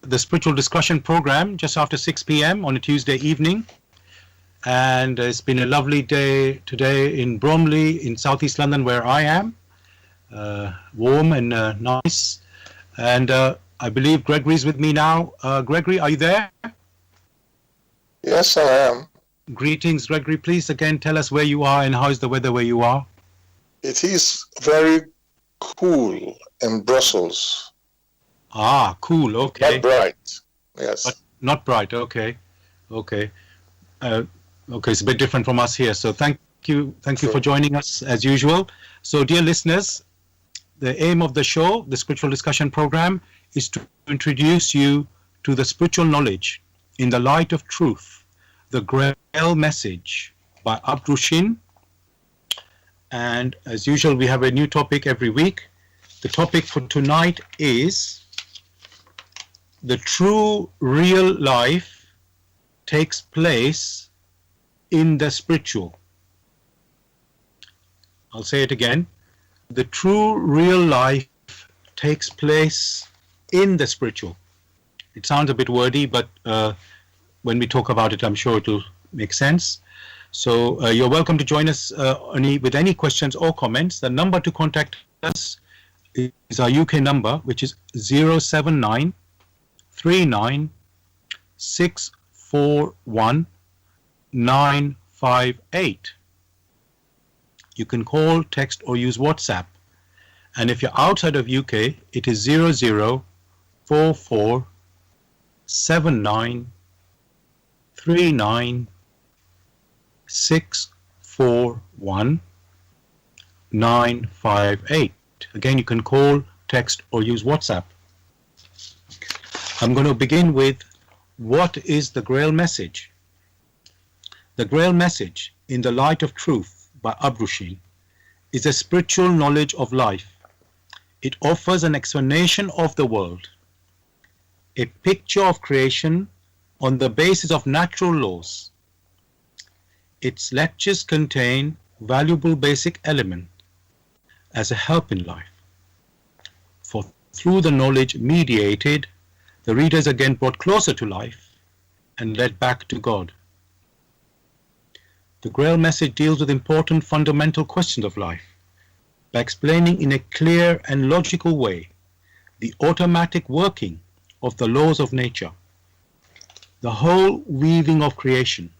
the spiritual discussion program just after 6 p.m. on a Tuesday evening. And it's been a lovely day today in Bromley in southeast London where I am. Warm and nice. And I believe Gregory's with me now. Gregory, are you there? Yes, I am. Greetings, Gregory. Please again tell us where you are and how is the weather where you are? It is very cool in Brussels. Ah, cool. Okay. Not bright. Yes. But not bright. Okay. Okay. It's a bit different from us here. So thank you for joining us as usual. So dear listeners, the aim of the show, the spiritual discussion program, is to introduce you to the spiritual knowledge in the light of truth, the Grail message by Abdushin. And as usual, we have a new topic every week. The topic for tonight is the true real life takes place in the spiritual. I'll say it again. The true real life takes place in the spiritual. It sounds a bit wordy, but when we talk about it, I'm sure it'll make sense. So you're welcome to join us with any questions or comments. The number to contact us is our UK number, which is 079 39 641 958. You can call, text or use WhatsApp. And if you're outside of UK, it is 0044 79 39 641 958. Again, you can call, text or use WhatsApp. I'm going to begin with what is the Grail message? The Grail message in the light of truth by Abdushin is a spiritual knowledge of life. It offers an explanation of the world, a picture of creation on the basis of natural laws. Its lectures contain valuable basic elements as a help in life. For through the knowledge mediated, the reader is again brought closer to life and led back to God. The Grail message deals with important fundamental questions of life by explaining in a clear and logical way the automatic working of the laws of nature, the whole weaving of creation.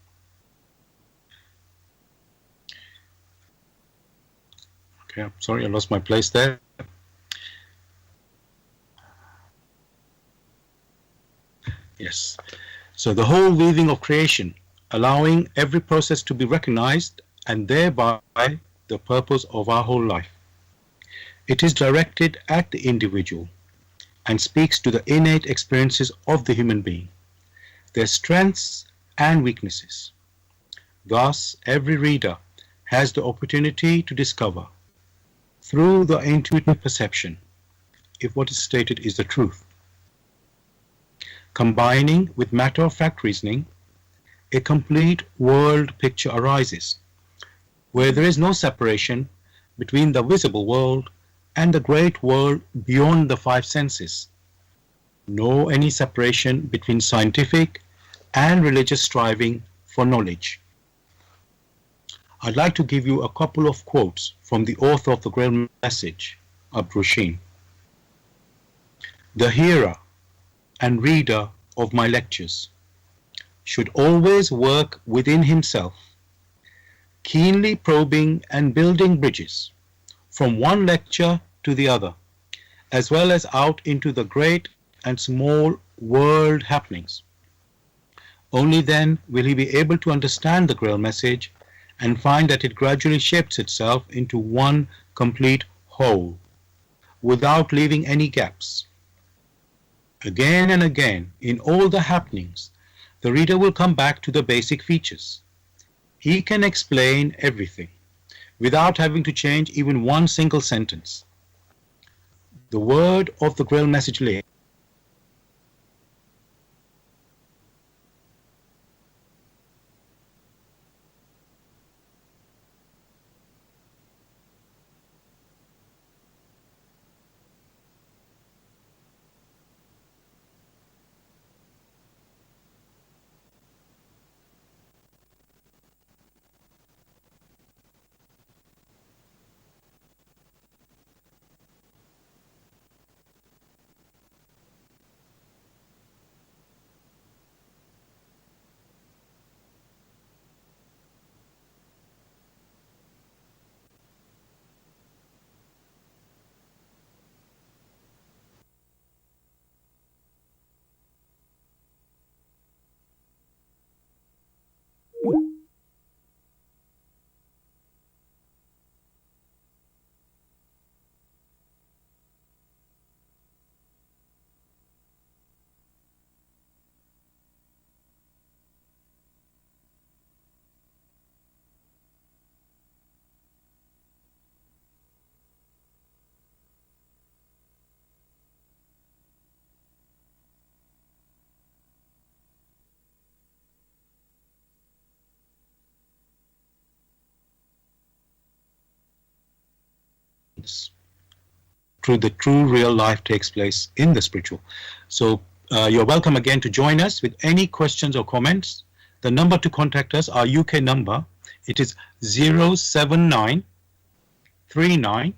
Okay, I'm sorry, I lost my place there. Yes. So the whole weaving of creation, allowing every process to be recognized and thereby the purpose of our whole life. It is directed at the individual and speaks to the innate experiences of the human being, their strengths and weaknesses. Thus, every reader has the opportunity to discover, through the intuitive perception, if what is stated is the truth. Combining with matter-of-fact reasoning, a complete world picture arises, where there is no separation between the visible world and the great world beyond the five senses, nor any separation between scientific and religious striving for knowledge. I'd like to give you a couple of quotes from the author of the Grail message, Abdushin. The hearer and reader of my lectures should always work within himself, keenly probing and building bridges from one lecture to the other, as well as out into the great and small world happenings. Only then will he be able to understand the Grail message and find that it gradually shapes itself into one complete whole, without leaving any gaps. Again and again, in all the happenings, the reader will come back to the basic features. He can explain everything without having to change even one single sentence. The word of the Grail message lay through the true real life takes place in the spiritual. So you're welcome again to join us with any questions or comments. The number to contact us, our UK number, it is 079 39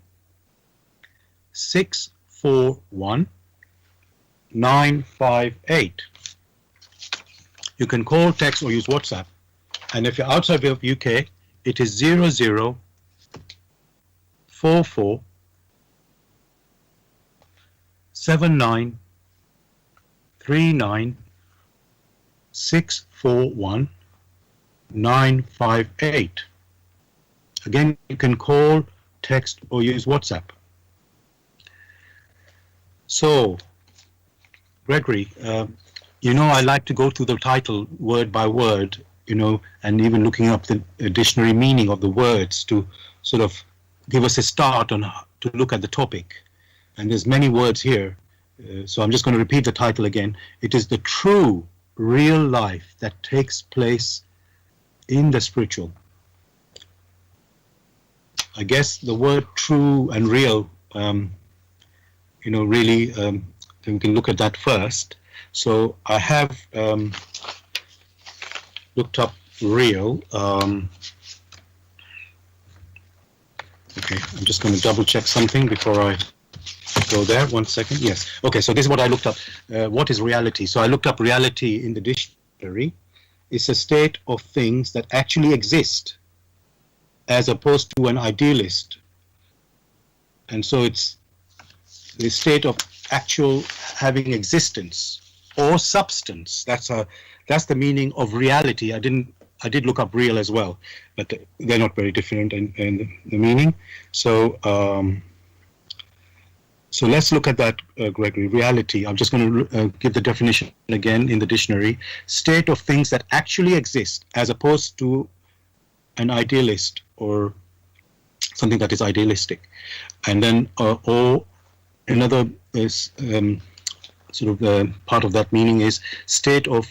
641 958. You can call, text, or use WhatsApp. And if you're outside of UK, it is 0044 79 39 641 958. Again, you can call, text, or use WhatsApp. So, Gregory, I like to go through the title word by word, and even looking up the dictionary meaning of the words to sort of give us a start on how to look at the topic. And there's many words here, so I'm just going to repeat the title again. It is the true, real life that takes place in the spiritual. I guess the word true and real, really, we can look at that first. So I have looked up real. Okay, I'm just going to double check something before I go there. 1 second. Yes. Okay, so this is what I looked up. What is reality? So I looked up reality in the dictionary. It's a state of things that actually exist, as opposed to an idealist. And so it's the state of actual having existence or substance. That's the meaning of reality. I did look up real as well, but they're not very different in the meaning. So so let's look at that, Gregory. Reality. I'm just going to give the definition again in the dictionary. State of things that actually exist, as opposed to an idealist or something that is idealistic. And then or another is part of that meaning is state of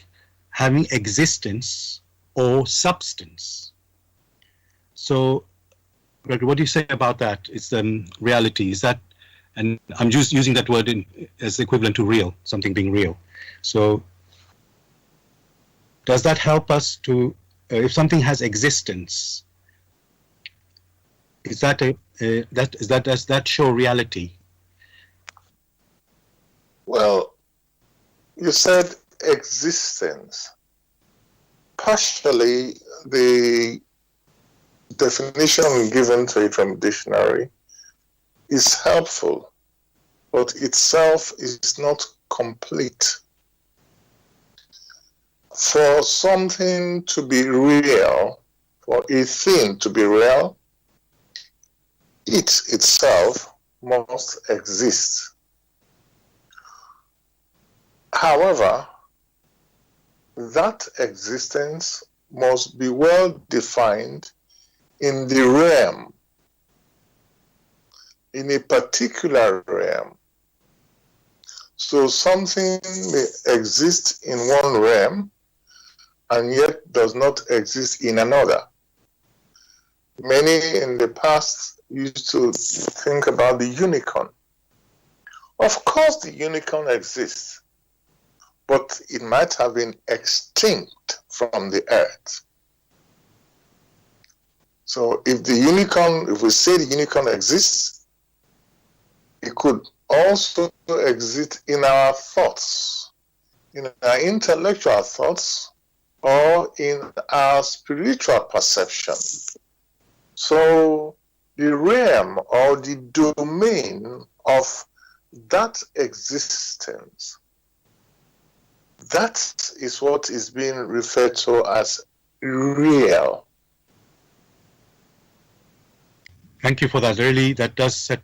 having existence or substance. So, Gregory, what do you say about that? It's reality. Is that, and I'm just using that word as equivalent to real, something being real. So, does that help us to, if something has existence, does that show reality? Well, you said existence. Partially, the definition given to it from dictionary is helpful, but itself is not complete. For something to be real, for a thing to be real, it itself must exist. However, that existence must be well defined in the realm, in a particular realm. So something may exist in one realm and yet does not exist in another. Many in the past used to think about the unicorn. Of course the unicorn exists, but it might have been extinct from the earth. So if we say the unicorn exists, it could also exist in our thoughts, in our intellectual thoughts, or in our spiritual perception. So the realm or the domain of that existence, that is what is being referred to as real. Thank you for that. Really, that does set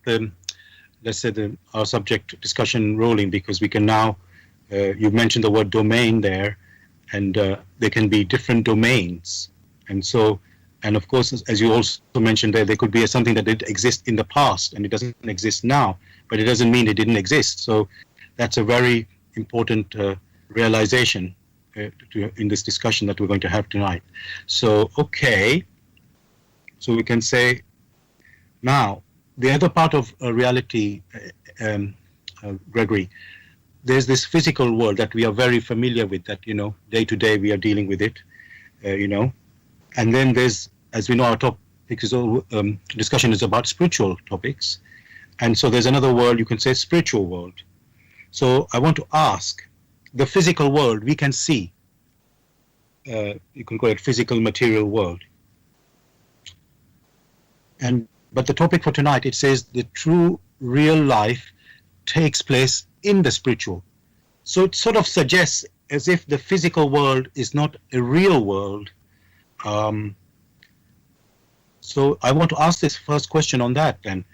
our subject discussion rolling, because we can now, you've mentioned the word domain there, and there can be different domains. And so, and of course, as you also mentioned there could be something that did exist in the past and it doesn't exist now, but it doesn't mean it didn't exist. So that's a very important realization in this discussion that we're going to have tonight. So, okay, so we can say now the other part of reality, Gregory, there's this physical world that we are very familiar with, that, day to day we are dealing with it, and then there's, as we know, our topic is discussion is about spiritual topics, and so there's another world, you can say spiritual world. So I want to ask, the physical world we can see, you can call it physical material world, but the topic for tonight, it says the true real life takes place in the spiritual. So it sort of suggests as if the physical world is not a real world. So I want to ask this first question on that then.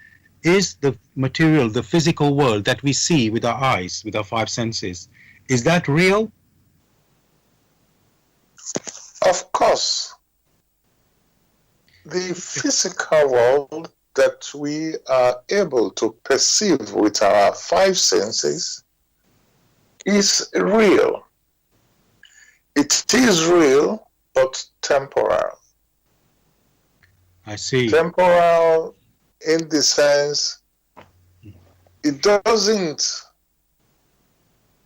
Is the material, the physical world that we see with our eyes, with our five senses, is that real? Of course. The physical world that we are able to perceive with our five senses is real. It is real, but temporal. I see. Temporal in the sense it doesn't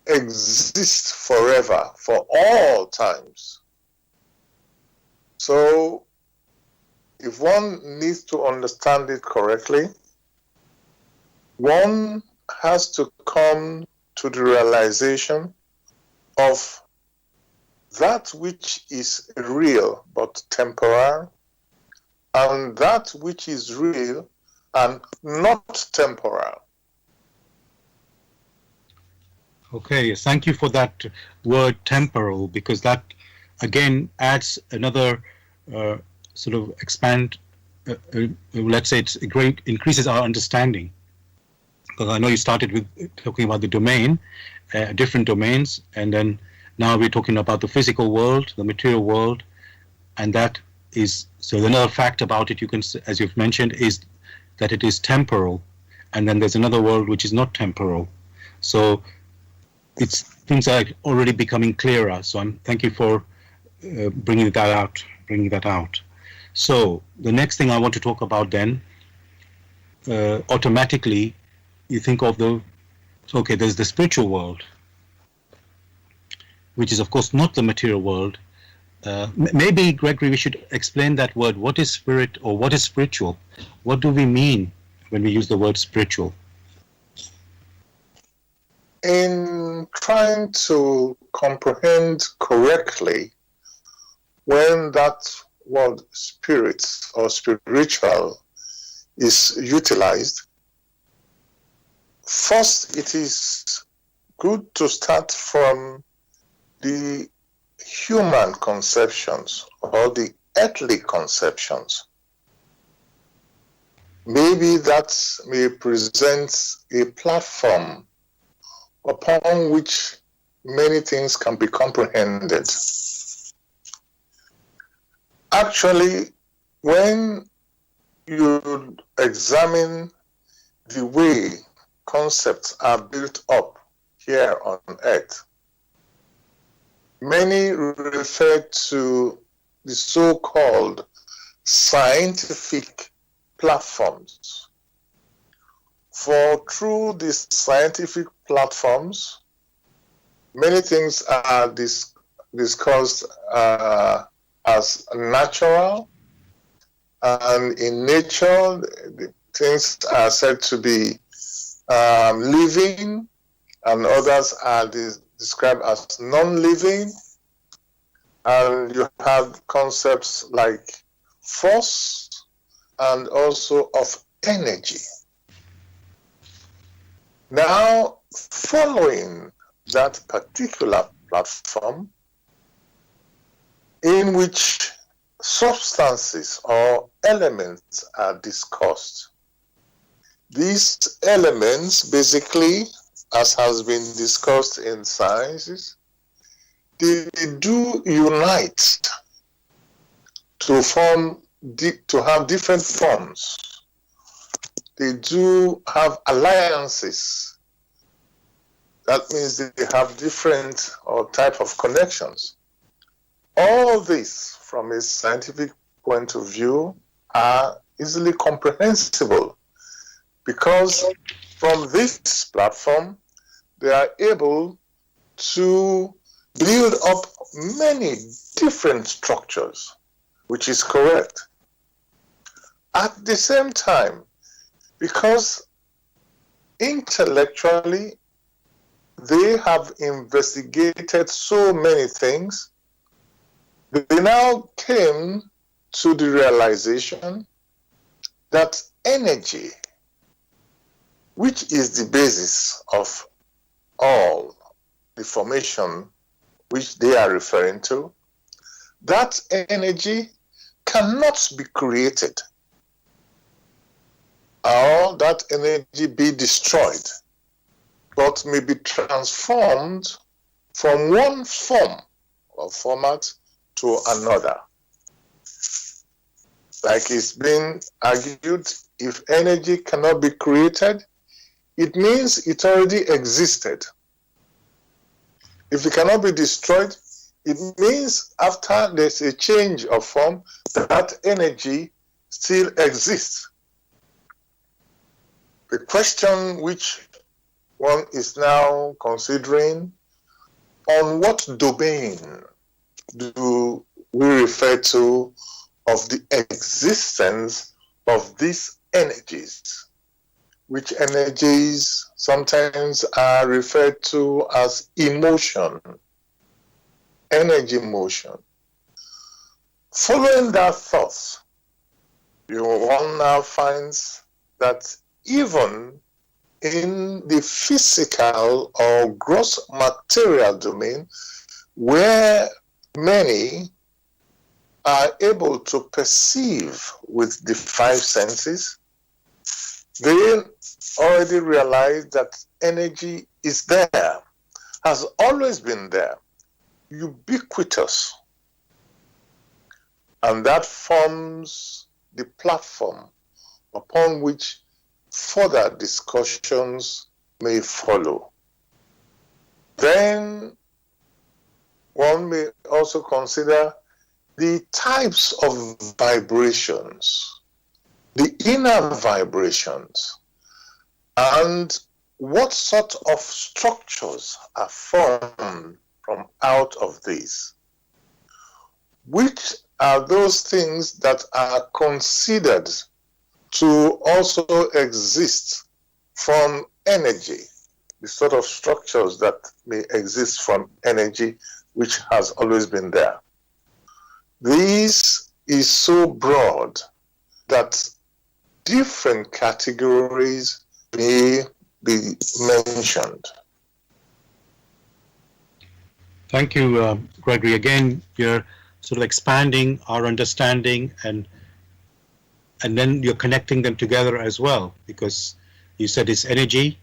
exist forever, for all times. So if one needs to understand it correctly, one has to come to the realization of that which is real but temporal, and that which is real and not temporal. Okay, yes, thank you for that word temporal, because that again adds another sort of let's say it's great, increases our understanding. Because I know you started with talking about the domain, different domains, and then now we're talking about the physical world, the material world, and that is, so another fact about it, you can, as you've mentioned, is that it is temporal, and then there's another world which is not temporal. So things are already becoming clearer. So thank you for bringing that out. So the next thing I want to talk about then, automatically you think of there's the spiritual world, which is of course not the material world. Maybe, Gregory, we should explain that word. What is spirit, or what is spiritual? What do we mean when we use the word spiritual? In trying to comprehend correctly when that word spirit or spiritual is utilized, first it is good to start from the human conceptions or the earthly conceptions. Maybe that may present a platform upon which many things can be comprehended. Actually, when you examine the way concepts are built up here on earth, many refer to the so-called scientific platforms. For through these scientific platforms, many things are discussed as natural, and in nature, the things are said to be living, and others are described as non-living. And you have concepts like force and also of energy. Now, following that particular platform in which substances or elements are discussed, these elements basically, as has been discussed in sciences, they do unite to have different forms. They do have alliances. That means they have different or type of connections. All this, from a scientific point of view, are easily comprehensible. because from this platform, they are able to build up many different structures, which is correct. At the same time, because intellectually they have investigated so many things, they now came to the realization that energy, which is the basis of all the formation which they are referring to, that energy cannot be created or that energy be destroyed, but may be transformed from one form or format to another. Like it's been argued, if energy cannot be created, it means it already existed. If it cannot be destroyed, it means after there's a change of form, that energy still exists. The question which one is now considering, on what domain do we refer to of the existence of these energies, which energies sometimes are referred to as emotion, energy motion. Following that thought, one now finds that even in the physical or gross material domain, where many are able to perceive with the five senses, they already realize that energy is there, has always been there, ubiquitous. And that forms the platform upon which further discussions may follow. Then one may also consider the types of vibrations, the inner vibrations, and what sort of structures are formed from out of these. Which are those things that are considered to also exist from energy, the sort of structures that may exist from energy which has always been there. This is so broad that different categories may be mentioned. Thank you, Gregory. Again, you're sort of expanding our understanding, and then you're connecting them together as well, because you said it's energy.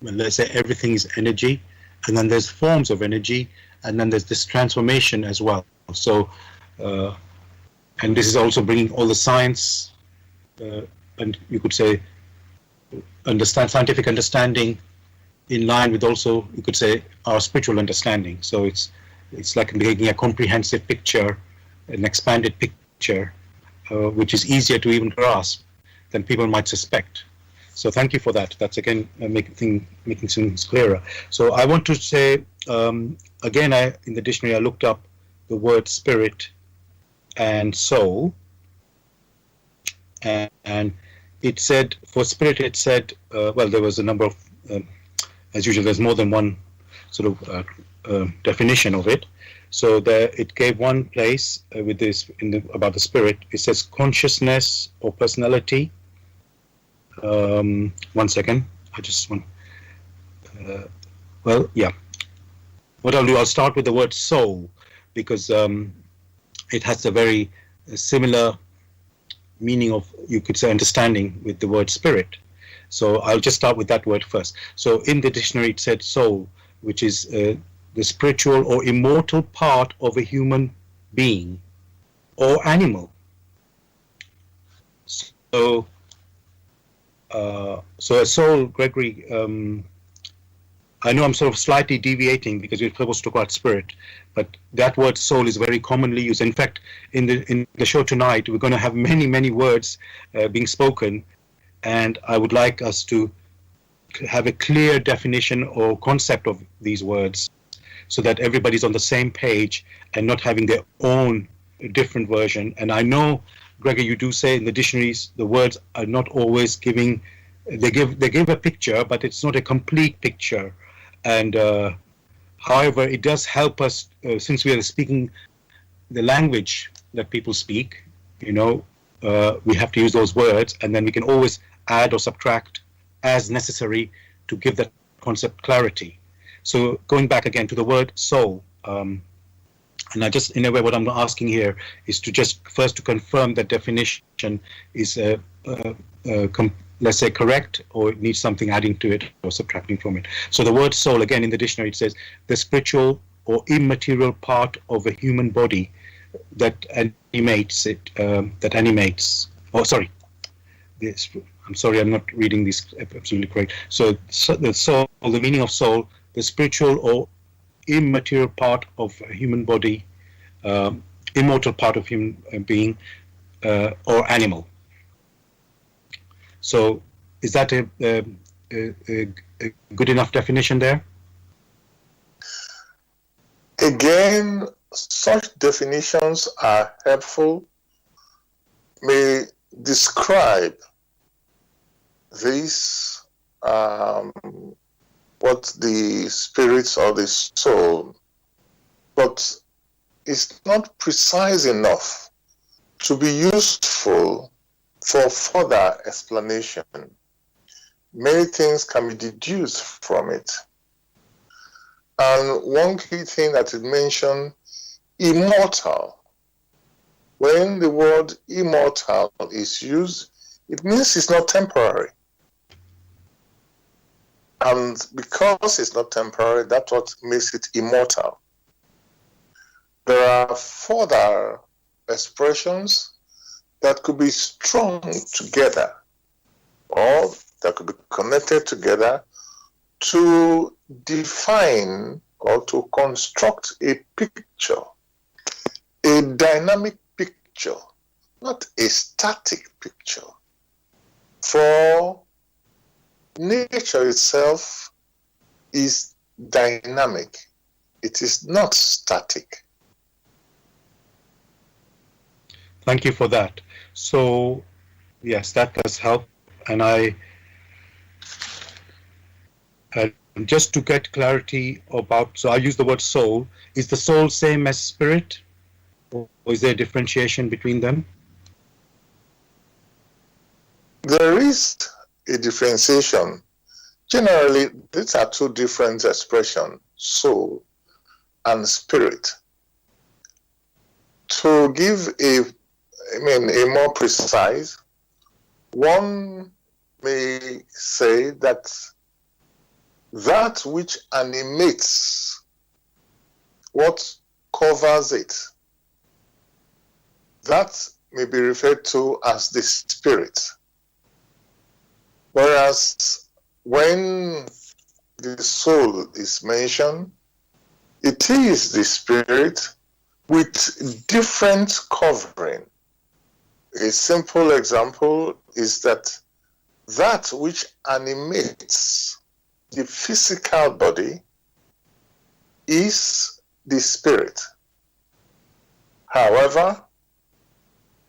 Well, let's say everything is energy, and then there's forms of energy, and then there's this transformation as well. So, and this is also bringing all the science, and you could say, scientific understanding in line with also, you could say, our spiritual understanding. So it's like making a comprehensive picture, an expanded picture, which is easier to even grasp than people might suspect. So thank you for that. That's again making things clearer. So I want to say, again, in the dictionary I looked up the word spirit and soul, and it said, for spirit it said, well, there was a number of, as usual, there's more than one sort of definition of it. So there, it gave one place with this about the spirit. It says consciousness or personality. One second, I just want. Well, yeah. What I'll do, I'll start with the word soul, because it has a very similar meaning of, you could say, understanding with the word spirit. So I'll just start with that word first. So in the dictionary it said soul, which is the spiritual or immortal part of a human being or animal. So a soul, Gregory, I know I'm sort of slightly deviating because we're supposed to talk about spirit, but that word soul is very commonly used. In fact, in the show tonight, we're going to have many words being spoken and I would like us to have a clear definition or concept of these words so that everybody's on the same page and not having their own different version. And I know, Gregor, you do say in the dictionaries the words are not always giving. They give a picture, but it's not a complete picture. And however, it does help us since we are speaking the language that people speak. We have to use those words, and then we can always add or subtract as necessary to give that concept clarity. So going back again to the word soul, and I just, in a way, what I'm asking here is to just first to confirm that definition is, let's say, correct, or it needs something adding to it or subtracting from it. So the word soul, again, in the dictionary, it says the spiritual or immaterial part of a human body that animates it, oh, sorry. I'm sorry, I'm not reading this absolutely correct. So the soul, the meaning of soul, the spiritual or immaterial part of a human body, immortal part of human being, or animal. So is that a good enough definition there? Again, such definitions are helpful, may describe this, what the spirit or the soul, but it's not precise enough to be useful for further explanation. Many things can be deduced from it. And one key thing that is mentioned, immortal. When the word immortal is used, it means it's not temporary. And because it's not temporary, that's what makes it immortal. There are further expressions that could be strung together or that could be connected together to define or to construct a picture, a dynamic picture, not a static picture. For nature itself is dynamic. It is not static. Thank you for that. So, yes, that does help. And just to get clarity about, so I use the word soul. Is the soul same as spirit? Or is there a differentiation between them? There is a differentiation. Generally, these are two different expressions, soul and spirit. To give a more precise, one may say that which animates what covers it, that may be referred to as the spirit. Whereas when the soul is mentioned, it is the spirit with different covering. A simple example is that which animates the physical body is the spirit. However,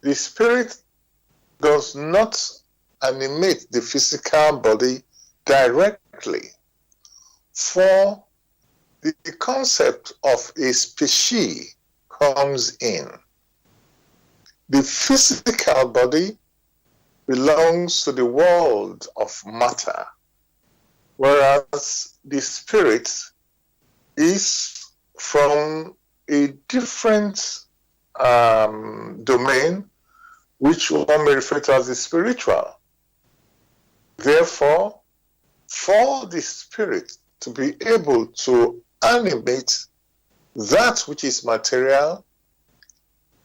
the spirit does not animate the physical body directly, for the concept of a species comes in. The physical body belongs to the world of matter, whereas the spirit is from a different domain, which one may refer to as the spiritual. Therefore, for the spirit to be able to animate that which is material,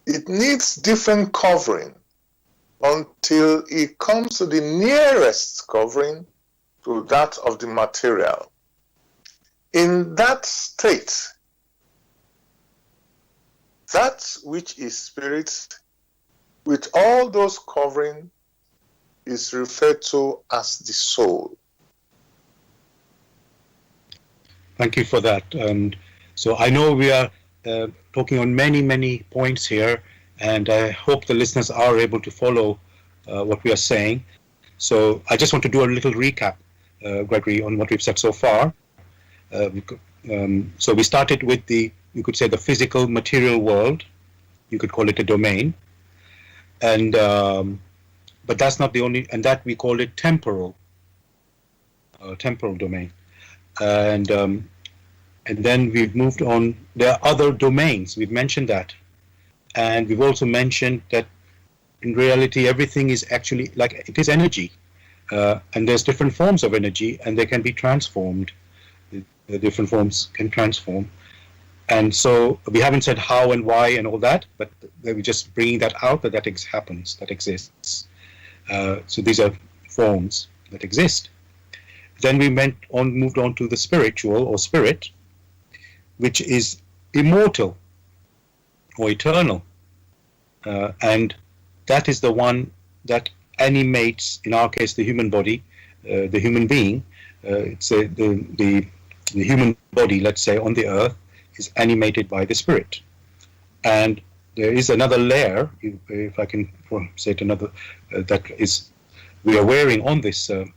it needs different covering until it comes to the nearest covering to that of the material. In that state, that which is spirit, with all those covering, is referred to as the soul. Thank you for that. And so I know we are talking on many points here, and I hope the listeners are able to follow what we are saying. So I just want to do a little recap, Gregory, on what we've said so far. So we started with you could say the physical material world. You could call it a domain. And but that's not the only, and that we call it temporal domain. And then we've moved on. There are other domains. We've mentioned that, and we've also mentioned that in reality everything is actually like it is energy, and there's different forms of energy, and they can be transformed. The different forms can transform, and so we haven't said how and why and all that, but we're just bringing that out that happens, that exists. So these are forms that exist. Then we moved on to the spiritual or spirit, which is immortal or eternal, and that is the one that animates, in our case, the human body, the human being. It's the human body, let's say, on the earth is animated by the spirit. And there is another layer, if I can say it another, that is we are wearing on this earth.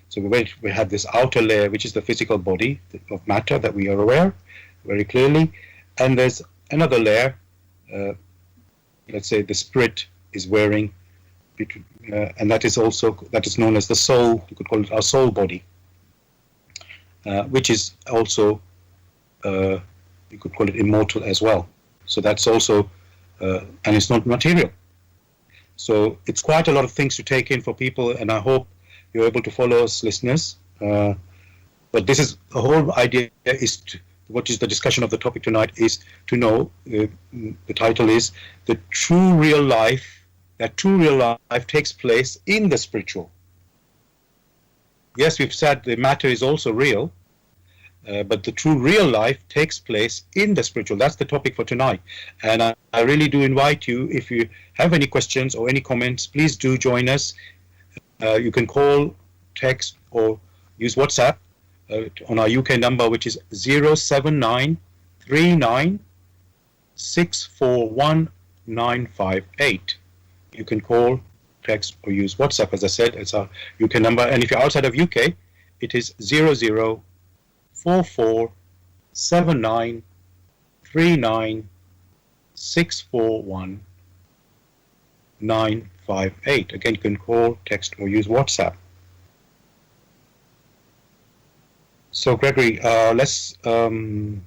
So we have this outer layer, which is the physical body of matter that we are aware very clearly. And there's another layer, let's say the spirit is wearing, and that is known as the soul. You could call it our soul body, which is also, you could call it immortal as well. So that's also, and it's not material. So it's quite a lot of things to take in for people, and I hope you're able to follow us, listeners. But this is the whole idea what is the discussion of the topic tonight is to know, the title is the true real life, that true real life takes place in the spiritual. Yes, we've said the matter is also real, but the true real life takes place in the spiritual. That's the topic for tonight. And I really do invite you, if you have any questions or any comments, please do join us. You can call, text, or use WhatsApp on our UK number, which is 07939641958. You can call, text, or use WhatsApp. As I said, it's our UK number. And if you're outside of UK, it is 00447939641958. Again, you can call, text, or use WhatsApp. So, Gregory, let's look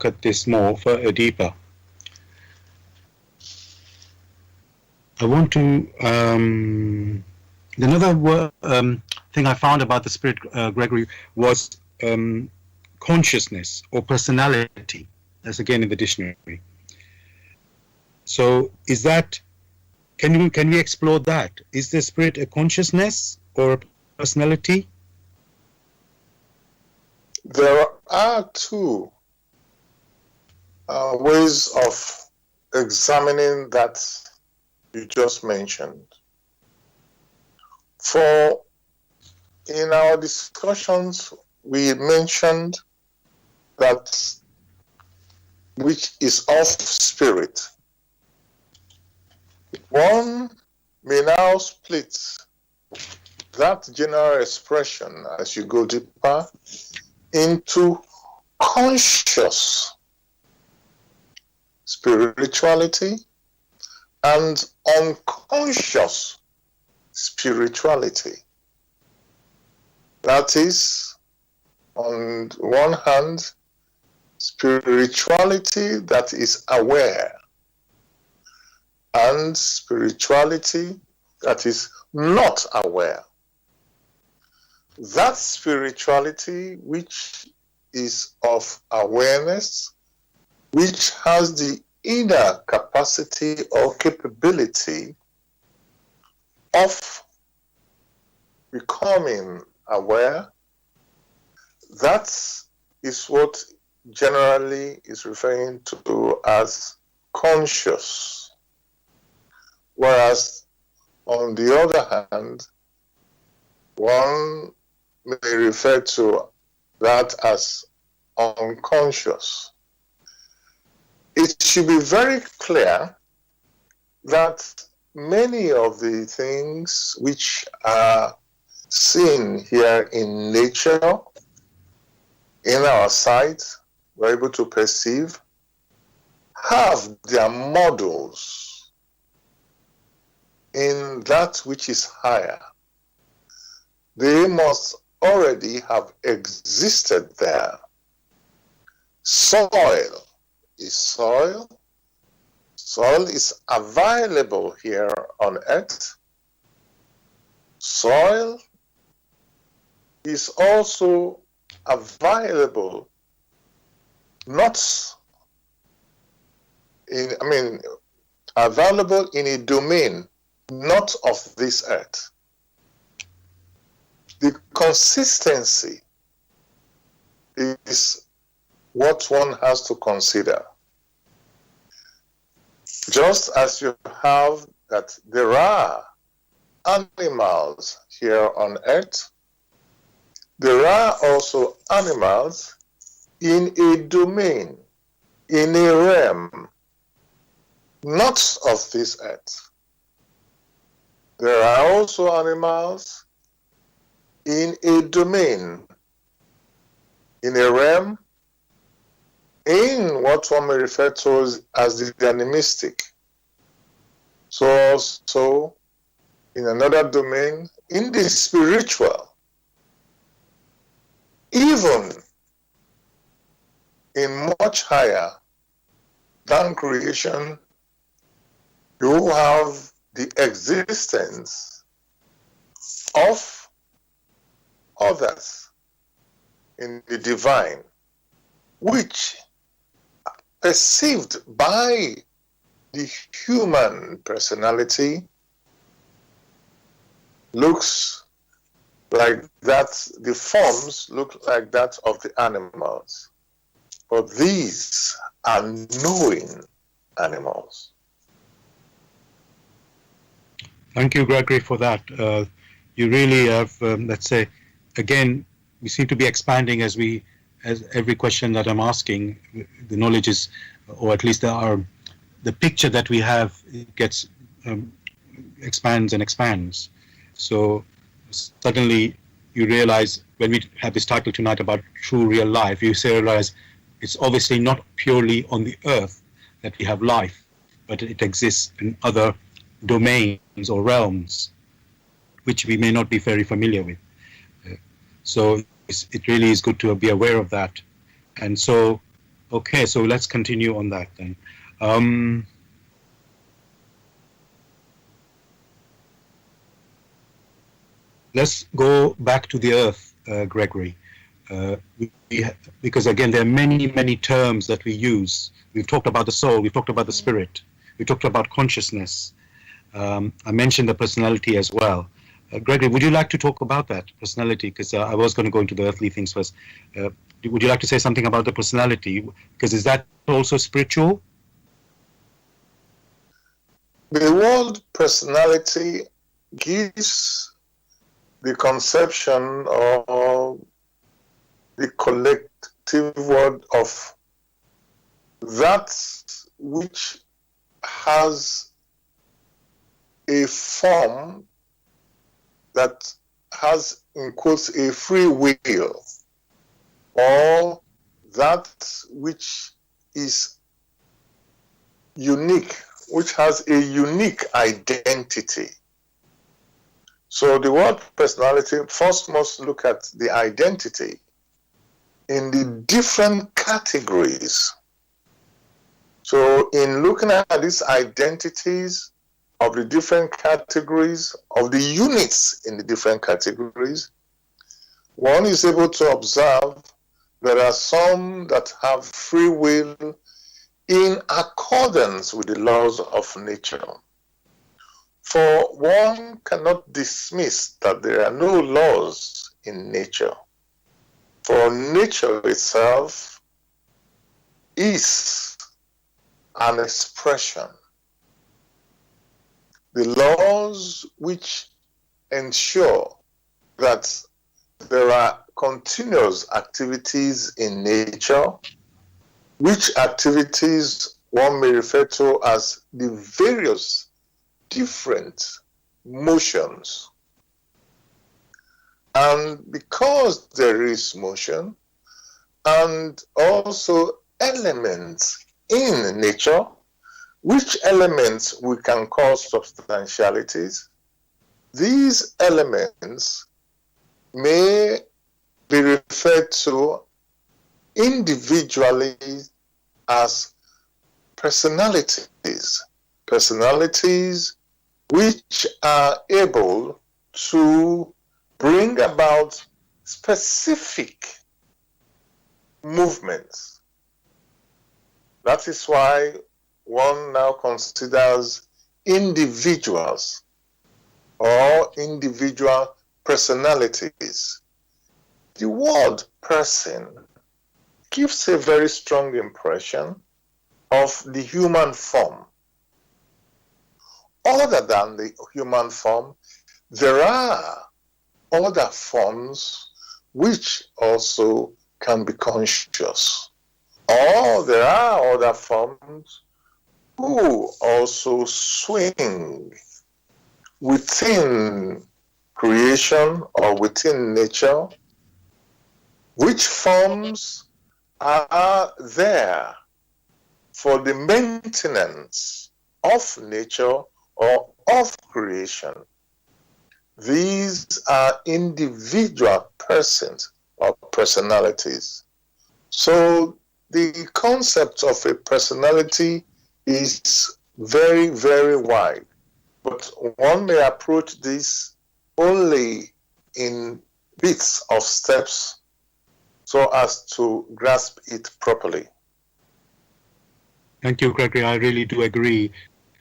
at this more deeper. I want to. Another thing I found about the spirit, Gregory, was consciousness or personality. That's again in the dictionary. So, is that? Can we explore that? Is the spirit a consciousness or a personality? There are two ways of examining that you just mentioned. For in our discussions, we mentioned that which is of spirit. One may now split that general expression as you go deeper into conscious spirituality and unconscious spirituality. That is, on one hand, spirituality that is aware, and spirituality that is not aware. That spirituality which is of awareness, which has the inner capacity or capability of becoming aware, that is what generally is referring to as conscious. Whereas, on the other hand, one may refer to that as unconscious. It should be very clear that many of the things which are seen here in nature, in our sight, we're able to perceive, have their models in that which is higher. They must already have existed there. Soil is soil. Soil is available here on earth. Soil is also available available in a domain not of this earth. The consistency is what one has to consider. Just as you have that there are animals here on earth, there are also animals in a domain, in a realm, not of this earth. There are also animals in a domain, in a realm, in what one may refer to as the animistic. So also in another domain, in the spiritual, even in much higher than creation, you have the existence of others in the divine, which perceived by the human personality looks like that, the forms look like that of the animals. But these are knowing animals. Thank you, Gregory, for that. You really have, let's say, again, we seem to be expanding as every question that I'm asking, the knowledge is, or at least the picture that we have gets expands and expands. So suddenly you realize, when we have this title tonight about true real life, you realize it's obviously not purely on the earth that we have life, but it exists in other domains or realms which we may not be very familiar with. So it really is good to be aware of that. And so, okay, so let's continue on that then. Let's go back to the earth, Gregory, because again, there are many terms that we use. We've talked about the soul, we've talked about the spirit, we talked about consciousness. I mentioned the personality as well. Gregory, would you like to talk about that personality? Because I was going to go into the earthly things first. Would you like to say something about the personality? Because is that also spiritual? The word personality gives the conception or the collective word of that which has a form that has, in quotes, a free will, or that which is unique, which has a unique identity. So the word personality first must look at the identity in the different categories. So in looking at these identities of the different categories, of the units in the different categories, one is able to observe there are some that have free will in accordance with the laws of nature. For one cannot dismiss that there are no laws in nature. For nature itself is an expression the laws which ensure that there are continuous activities in nature, which activities one may refer to as the various different motions. And because there is motion and also elements in nature, which elements we can call substantialities, these elements may be referred to individually as personalities. Personalities which are able to bring about specific movements. That is why one now considers individuals or individual personalities. The word person gives a very strong impression of the human form. Other than the human form, there are other forms which also can be conscious. Or there are other forms who also swing within creation or within nature, which forms are there for the maintenance of nature or of creation. These are individual persons or personalities. So the concept of a personality is very, very wide, but one may approach this only in bits of steps so as to grasp it properly. Thank you, Gregory. I really do agree.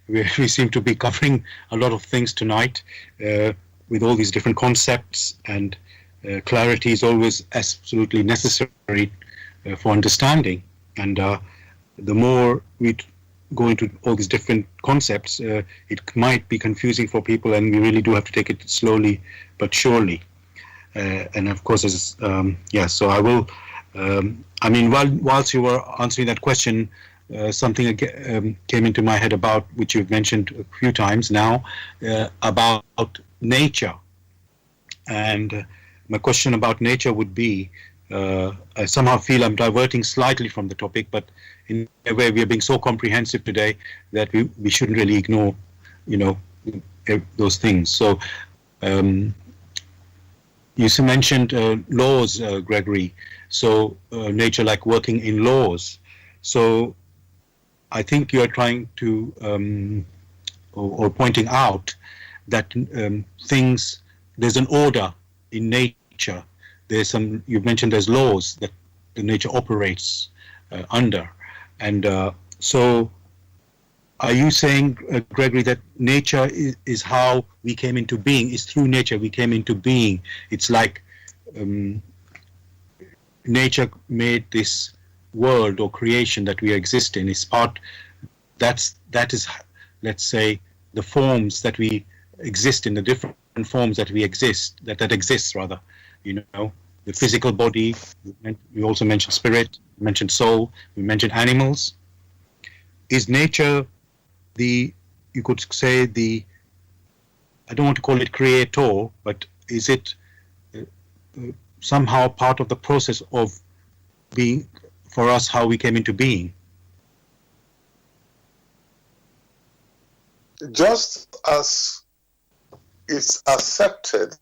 We seem to be covering a lot of things tonight with all these different concepts, and clarity is always absolutely necessary for understanding. And the more we go into all these different concepts, it might be confusing for people, and we really do have to take it slowly but surely. And of course, so I will. I mean, whilst you were answering that question, something came into my head about, which you've mentioned a few times now, about nature. And my question about nature would be, I somehow feel I'm diverting slightly from the topic, but in a way we are being so comprehensive today that we shouldn't really ignore, those things. So you mentioned laws, Gregory. So nature like working in laws. So I think you're trying to, or pointing out that there's an order in nature. You've mentioned there's laws that the nature operates under. And so are you saying, Gregory, that nature is how we came into being, is through nature we came into being? It's like nature made this world or creation that we exist in. That is, let's say, the forms that we exist in, the different forms that we exist, that exists rather, the physical body. We also mentioned spirit, we mentioned soul, we mentioned animals. Is nature you could say I don't want to call it creator, but is it somehow part of the process of being, for us, how we came into being? Just as it's accepted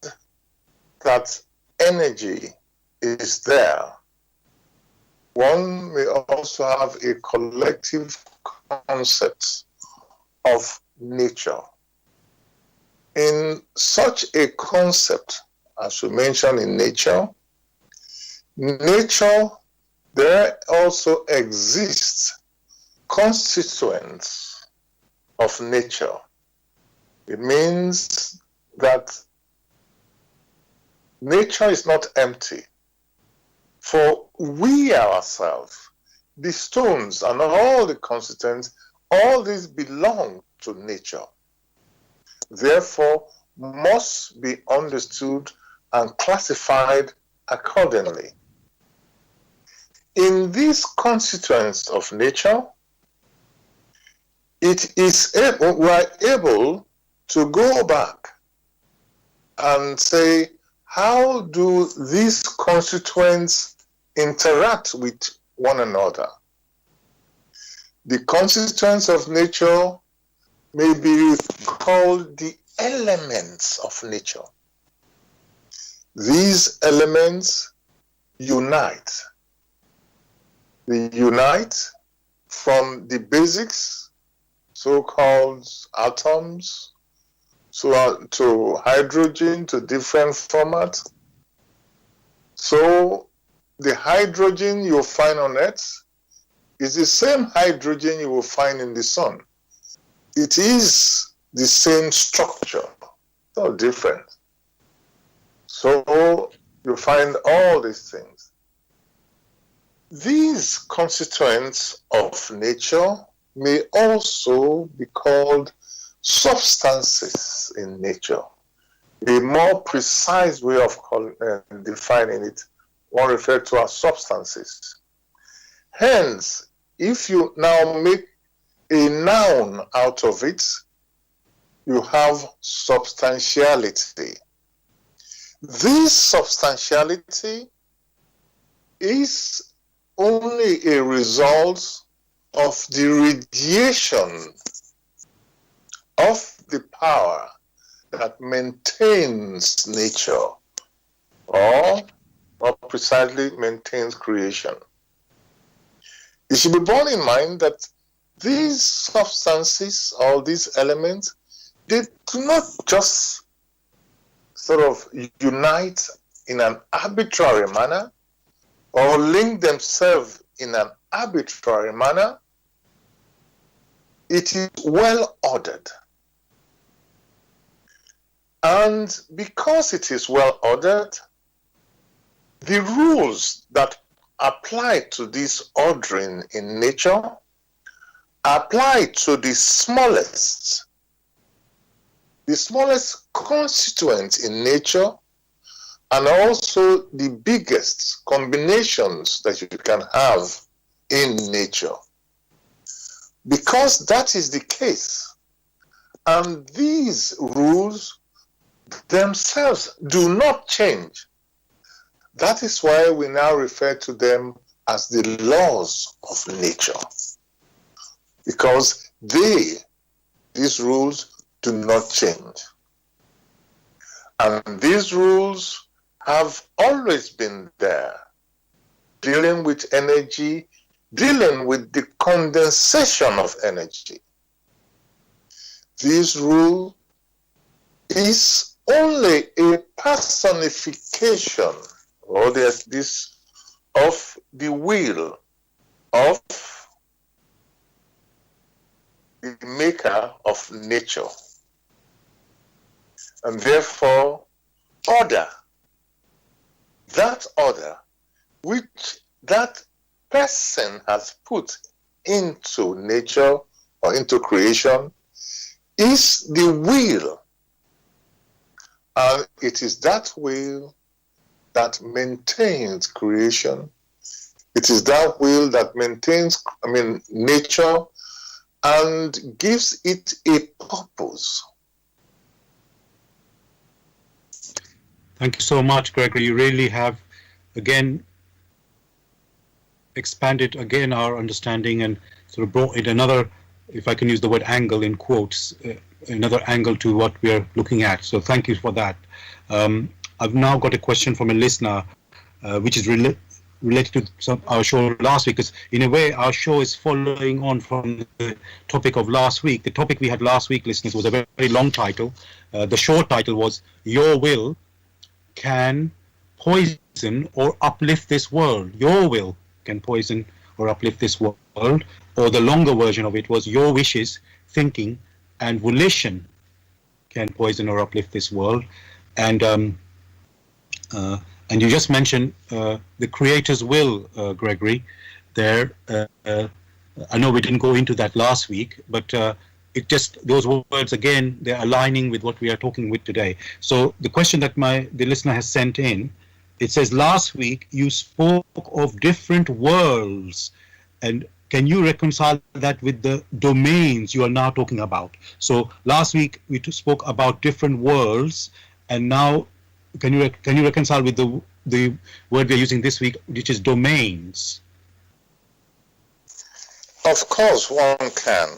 that energy is there, one may also have a collective concept of nature. In such a concept, as we mentioned in nature, there also exists constituents of nature. It means that nature is not empty. For we ourselves, the stones and all the constituents, all these belong to nature. therefore must be understood and classified accordingly. In these constituents of nature, we are able to go back and say, how do these constituents interact with one another? The constituents of nature may be called the elements of nature. These elements unite. They unite from the basics, so-called atoms, to hydrogen, to different formats. So the hydrogen you'll find on Earth is the same hydrogen you will find in the sun. It is the same structure, no different. So you find all these things. These constituents of nature may also be called substances in nature. A more precise way of defining it, one referred to as substances. Hence, if you now make a noun out of it, you have substantiality. This substantiality is only a result of the radiation of the power that maintains nature, or more precisely maintains creation. It should be borne in mind that these substances or these elements, they do not just sort of unite in an arbitrary manner or link themselves in an arbitrary manner. It is well ordered. And because it is well ordered, the rules that apply to this ordering in nature apply to the smallest constituent in nature, and also the biggest combinations that you can have in nature. Because that is the case, and these rules themselves do not change. That is why we now refer to them as the laws of nature, because these rules do not change. And these rules have always been there, dealing with energy, dealing with the condensation of energy. This rule is only a personification, or this, of the will of the maker of nature. And therefore, order, that order which that person has put into nature or into creation, is the will. And it is that will that maintains creation. It is that will that maintains, nature, and gives it a purpose. Thank you so much, Gregory. You really have, again, expanded again our understanding and sort of brought in another, if I can use the word angle in quotes, another angle to what we are looking at. So thank you for that. I've now got a question from a listener, which is related to our show last week, because in a way our show is following on from the topic of last week. The topic we had last week, listeners, was a very, very long title. The short title was Your Will Can Poison or Uplift This World. Your will can poison or uplift this world. Or the longer version of it was Your wishes, thinking, and volition can poison or uplift this world. And you just mentioned the Creator's will, Gregory. There, I know we didn't go into that last week, but it just, those words again, they're aligning with what we are talking with today. So the question that the listener has sent in, it says, last week you spoke of different worlds, and can you reconcile that with the domains you are now talking about? So last week we spoke about different worlds, and now can you reconcile with the word we're using this week, which is domains? Of course, one can.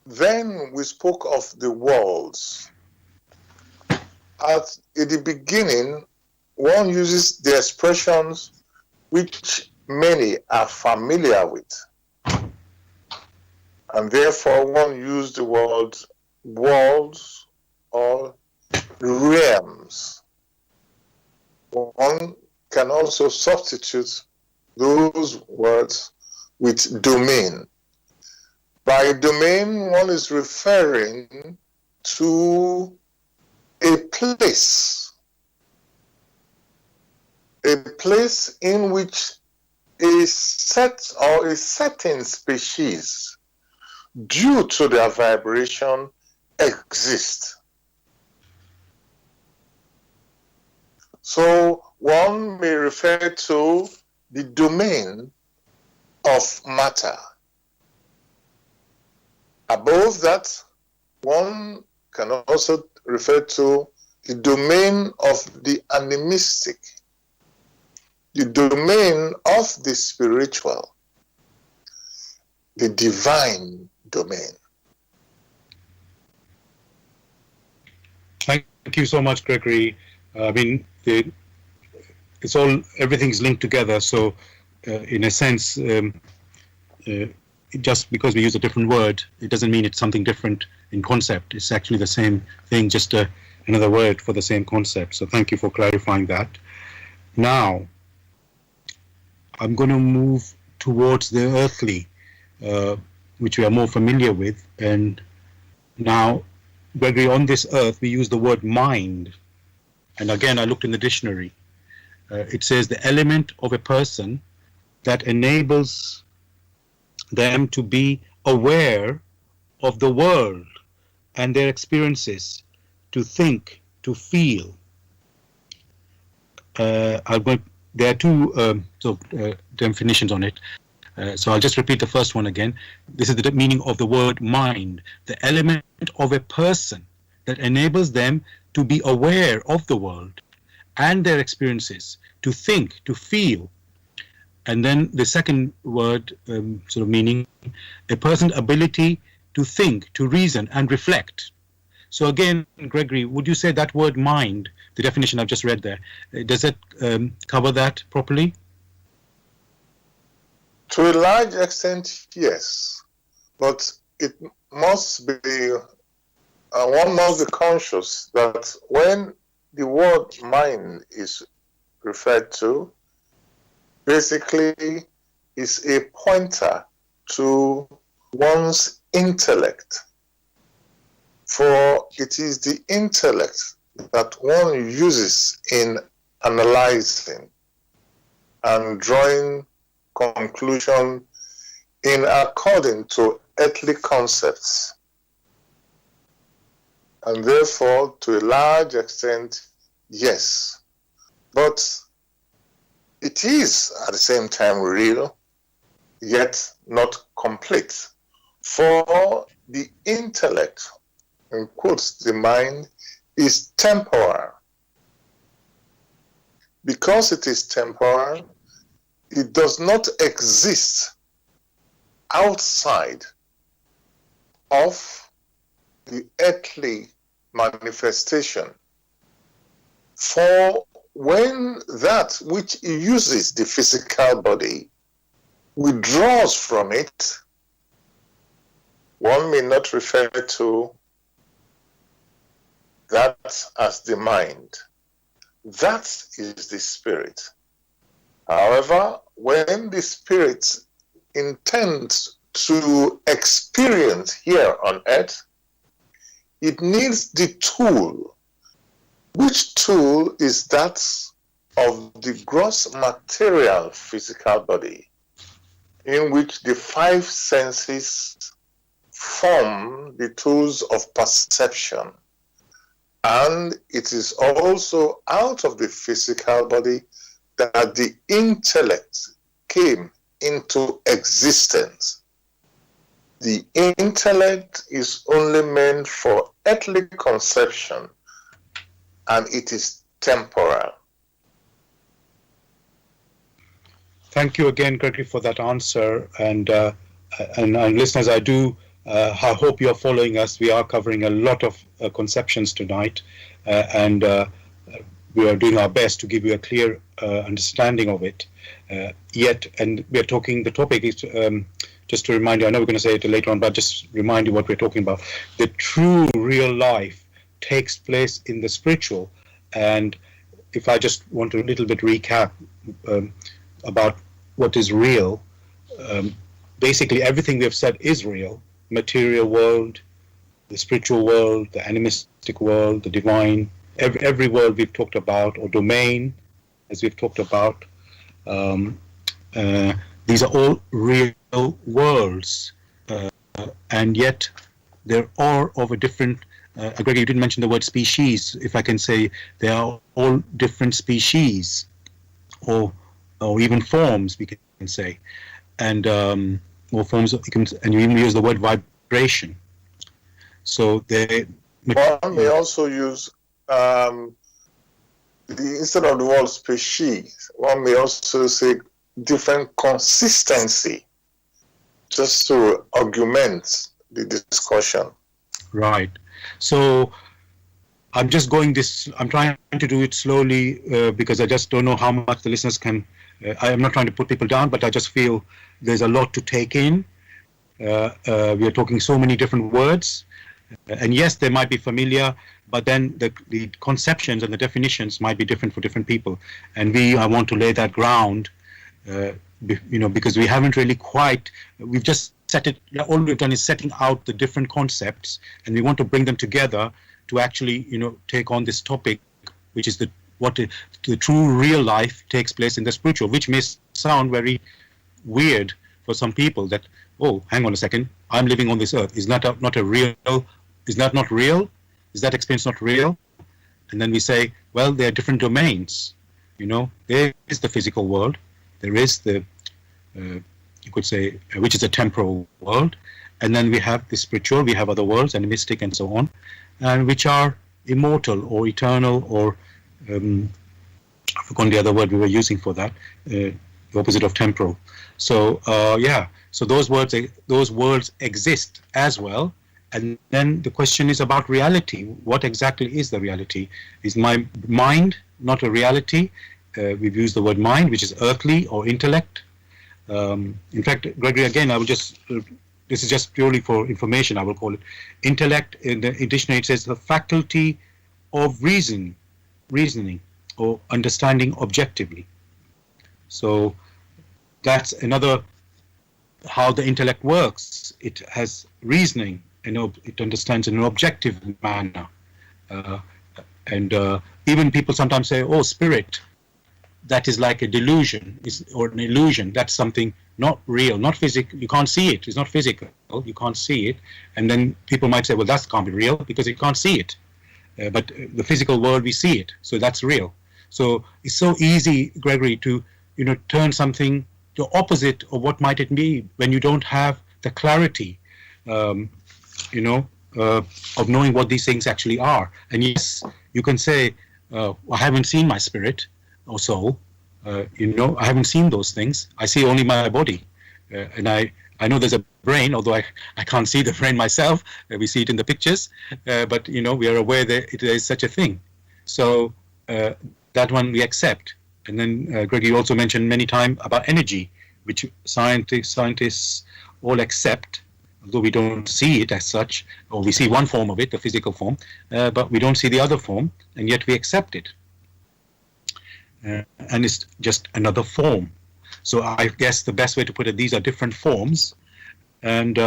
Then we spoke of the worlds. At the beginning, one uses the expressions which many are familiar with, and therefore one used the word worlds or realms. One can also substitute those words with domain. By domain, one is referring to a place in which a set or a certain species, due to their vibration, exist. So one may refer to the domain of matter. Above that, one can also refer to the domain of the animistic, the domain of the spiritual, the divine domain. Thank you so much, Gregory. I mean, everything's linked together. So, in a sense, just because we use a different word, it doesn't mean it's something different in concept. It's actually the same thing, just another word for the same concept. So thank you for clarifying that. Now, I'm going to move towards the earthly, which we are more familiar with. And now, Gregory, on this earth, we use the word mind. And again, I looked in the dictionary. It says the element of a person that enables them to be aware of the world and their experiences, to think, to feel. There are two definitions on it. So I'll just repeat the first one again. This is the meaning of the word mind, the element of a person that enables them to be aware of the world and their experiences, to think, to feel. And then the second word, sort of meaning, a person's ability to think, to reason, and reflect. So again, Gregory, would you say that word mind, the definition I've just read there, does it cover that properly? To a large extent, yes. But it must be, one must be conscious that when the word mind is referred to, basically is a pointer to one's intellect. For it is the intellect that one uses in analyzing and drawing conclusion in according to earthly concepts. And therefore, to a large extent, yes. But it is at the same time real, yet not complete. For the intellect, in quotes, the mind, is temporal. Because it is temporal, it does not exist outside of the earthly manifestation. For when that which uses the physical body withdraws from it, one may not refer to that as the mind. That is the spirit. However, when the spirit intends to experience here on earth, it needs the tool. Which tool is that of the gross material physical body, in which the five senses form the tools of perception, and it is also out of the physical body that the intellect came into existence. The intellect is only meant for earthly conception, and it is temporal. Thank you again, Gregory, for that answer. And listeners, I hope you are following us. We are covering a lot of conceptions tonight, and we are doing our best to give you a clear understanding of it. And we are talking, the topic is, just to remind you, I know we're going to say it later on, but just remind you what we're talking about. The true real life takes place in the spiritual. And if I just want to a little bit recap about what is real, basically everything we have said is real. Material world, the spiritual world, the animistic world, the divine, every world we've talked about, or domain, as we've talked about. These are all real worlds, and yet they're all of a different, Gregory, you didn't mention the word species. If I can say, they are all different species, or even forms, we can say, and or forms of, and you even use the word vibration. So they. One may also use instead of the word species, one may also say different consistency, just to augment the discussion. Right. So I'm just going I'm trying to do it slowly because I just don't know how much the listeners can. I am not trying to put people down, but I just feel there's a lot to take in. We are talking so many different words, and yes, they might be familiar, but then the conceptions and the definitions might be different for different people. And I want to lay that ground, because we haven't really quite. We've just set it. All we've done is setting out the different concepts, and we want to bring them together to actually, take on this topic, which is the true real life takes place in the spiritual, which may sound very weird for some people, that, oh, hang on a second, I'm living on this earth. Is that not real? Is that not real? Is that experience not real? And then we say, well, there are different domains. There is the physical world. There is the, you could say, which is a temporal world. And then we have the spiritual, we have other worlds, animistic and so on, and which are immortal or eternal, or I've forgotten the other word we were using for that, the opposite of temporal. So so those worlds exist as well. And then the question is about reality. What exactly is the reality? Is my mind not a reality? We've used the word mind, which is earthly or intellect. In fact, Gregory, again, I will just, this is just purely for information, I will call it. Intellect, in the dictionary, it says the faculty of reasoning or understanding objectively. So that's another, how the intellect works. It has reasoning, it understands in an objective manner. And even people sometimes say, oh, spirit, that is like a delusion, or an illusion. That's something not real, not physical. You can't see it. It's not physical. You can't see it. And then people might say, well, that can't be real because you can't see it. But the physical world, we see it. So that's real. So it's so easy, Gregory, to turn something to opposite of what might it be when you don't have the clarity, of knowing what these things actually are. And yes, you can say, I haven't seen my spirit or soul. I haven't seen those things. I see only my body, and I know there's a brain, although I can't see the brain myself. We see it in the pictures, but we are aware that there is such a thing. So that one we accept. And then Gregory also mentioned many times about energy, which scientists all accept, although we don't see it as such, or we see one form of it, the physical form, but we don't see the other form, and yet we accept it. And it's just another form. So I guess the best way to put it, these are different forms, and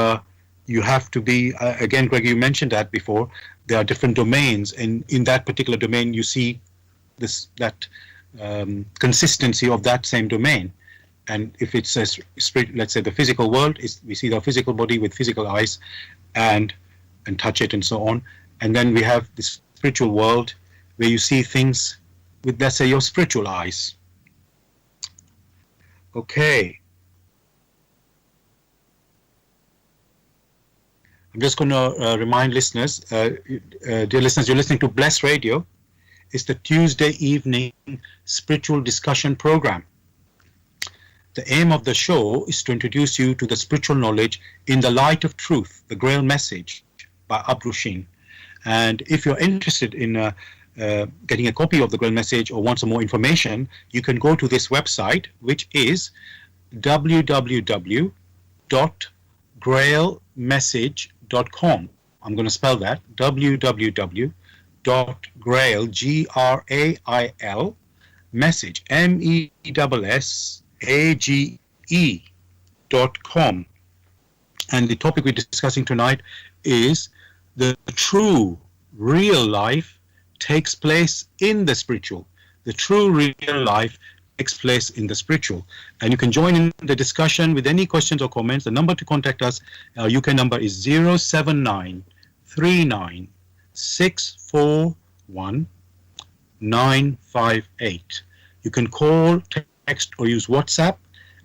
you have to be, again, Greg, you mentioned that before, there are different domains, and in that particular domain you see that consistency of that same domain. And if it says spirit, let's say the physical world, we see the physical body with physical eyes, and touch it and so on. And then we have the spiritual world where you see things with, let's say, your spiritual eyes. Okay. I'm just going to remind listeners, dear listeners, you're listening to Bless Radio. It's the Tuesday evening spiritual discussion program. The aim of the show is to introduce you to the spiritual knowledge in the light of truth, the Grail message by Abrushin. And if you're interested in getting a copy of the Grail message or want some more information, you can go to this website, which is www.grailmessage.com. I'm going to spell that, www.grail, Grail, message, MESSAGE.com. And the topic we're discussing tonight is the true, real life takes place in the spiritual. The true, real life takes place in the spiritual. And you can join in the discussion with any questions or comments. The number to contact us, our UK number is 07939641958. You can call, text, or use WhatsApp.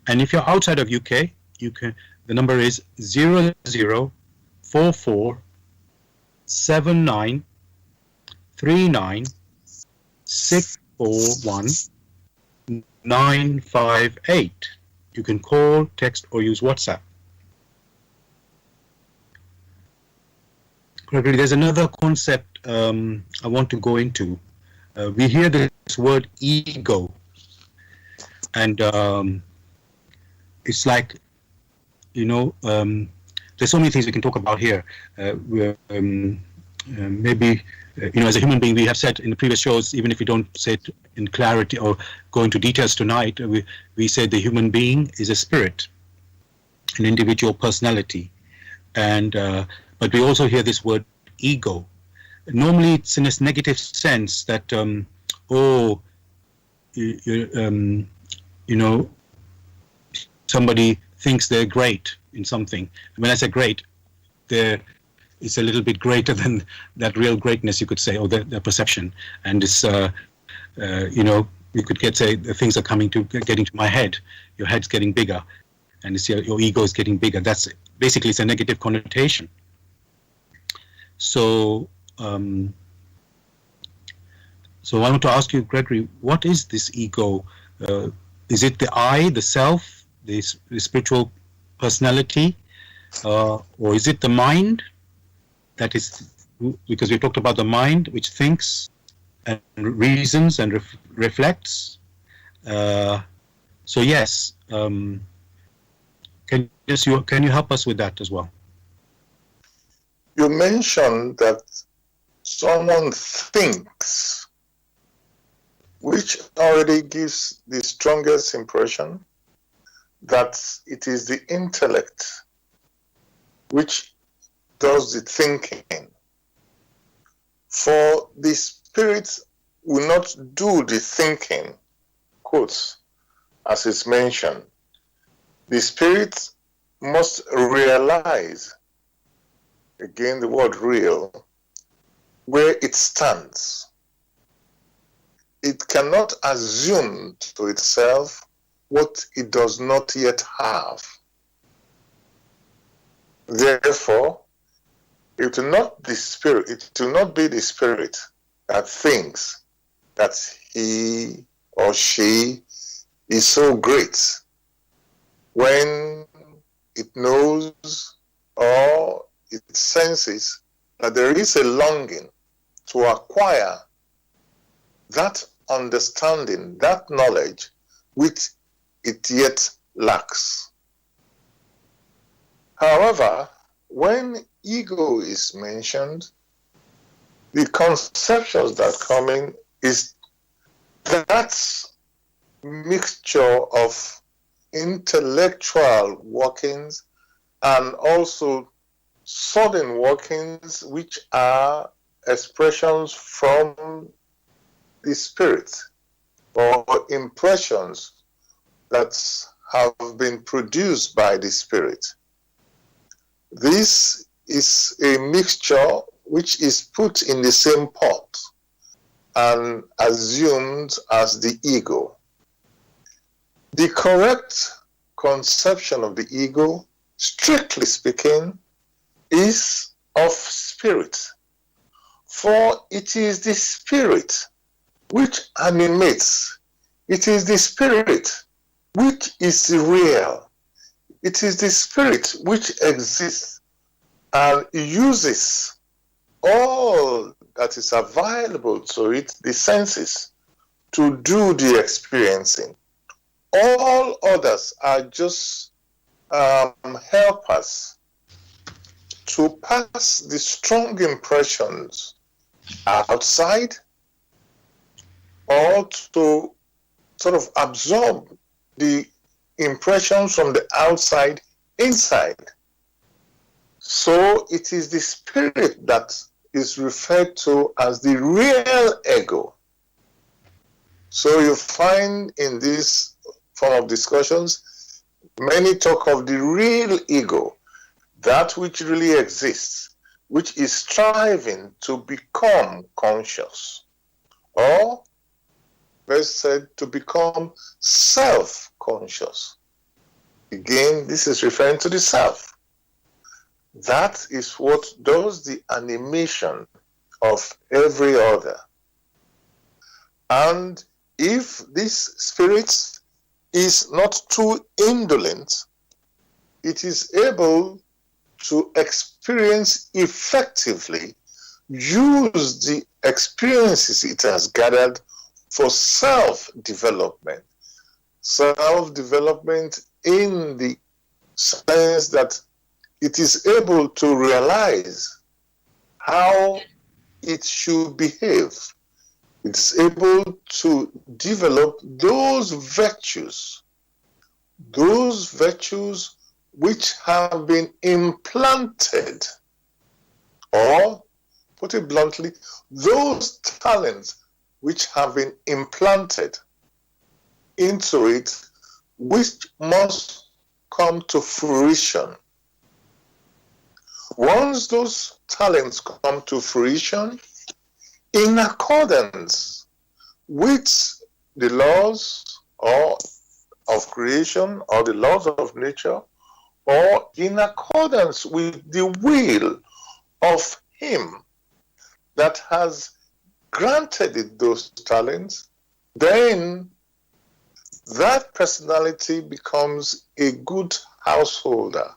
And if you're outside of UK, the number is 00447939641958. You can call, text, or use WhatsApp. Gregory, there's another concept I want to go into. We hear this word ego, and it's like, there's so many things we can talk about here. Maybe, as a human being, we have said in the previous shows, even if we don't say it in clarity or go into details tonight, we said the human being is a spirit, an individual personality. And but we also hear this word ego. Normally it's in this negative sense that, somebody thinks they're great in something. When I say great, it's a little bit greater than that real greatness, you could say, or the perception. And it's, you could say the things are getting to my head. Your head's getting bigger, and it's your ego is getting bigger. That's basically, it's a negative connotation. So I want to ask you, Gregory, what is this ego? Is it the I, the self, the spiritual personality, or is it the mind? That is, because we talked about the mind, which thinks and reasons and reflects. So yes, can you help us with that as well? You mentioned that someone thinks, which already gives the strongest impression that it is the intellect which does the thinking. For the spirit will not do the thinking, quotes, as is mentioned. The spirit must realize, again the word real, where it stands. It cannot assume to itself what it does not yet have. Therefore, it will not be the spirit that thinks that he or she is so great when it knows or it senses that there is a longing to acquire that understanding, that knowledge, which it yet lacks. However, when ego is mentioned, the conceptions that come in is that mixture of intellectual workings and also sudden workings, which are expressions from the spirit or impressions that have been produced by the spirit. This is a mixture which is put in the same pot and assumed as the ego. The correct conception of the ego, strictly speaking, is of spirit. For it is the spirit which animates. It is the spirit which is real. It is the spirit which exists and uses all that is available to it, the senses, to do the experiencing. All others are just helpers to pass the strong impressions outside or to sort of absorb the impressions from the outside inside. So it is the spirit that is referred to as the real ego. So you find in this form of discussions, many talk of the real ego, that which really exists, which is striving to become conscious, or best said, to become self-conscious. Again, this is referring to the self. That is what does the animation of every other. And if this spirit is not too indolent, it is able to experience effectively, use the experiences it has gathered for self-development. Self-development in the sense that it is able to realize how it should behave. It's able to develop those virtues which have been implanted, or put it bluntly, those talents which have been implanted into it, which must come to fruition. Once those talents come to fruition, in accordance with the laws of creation or the laws of nature, or in accordance with the will of him that has granted it those talents, then that personality becomes a good householder.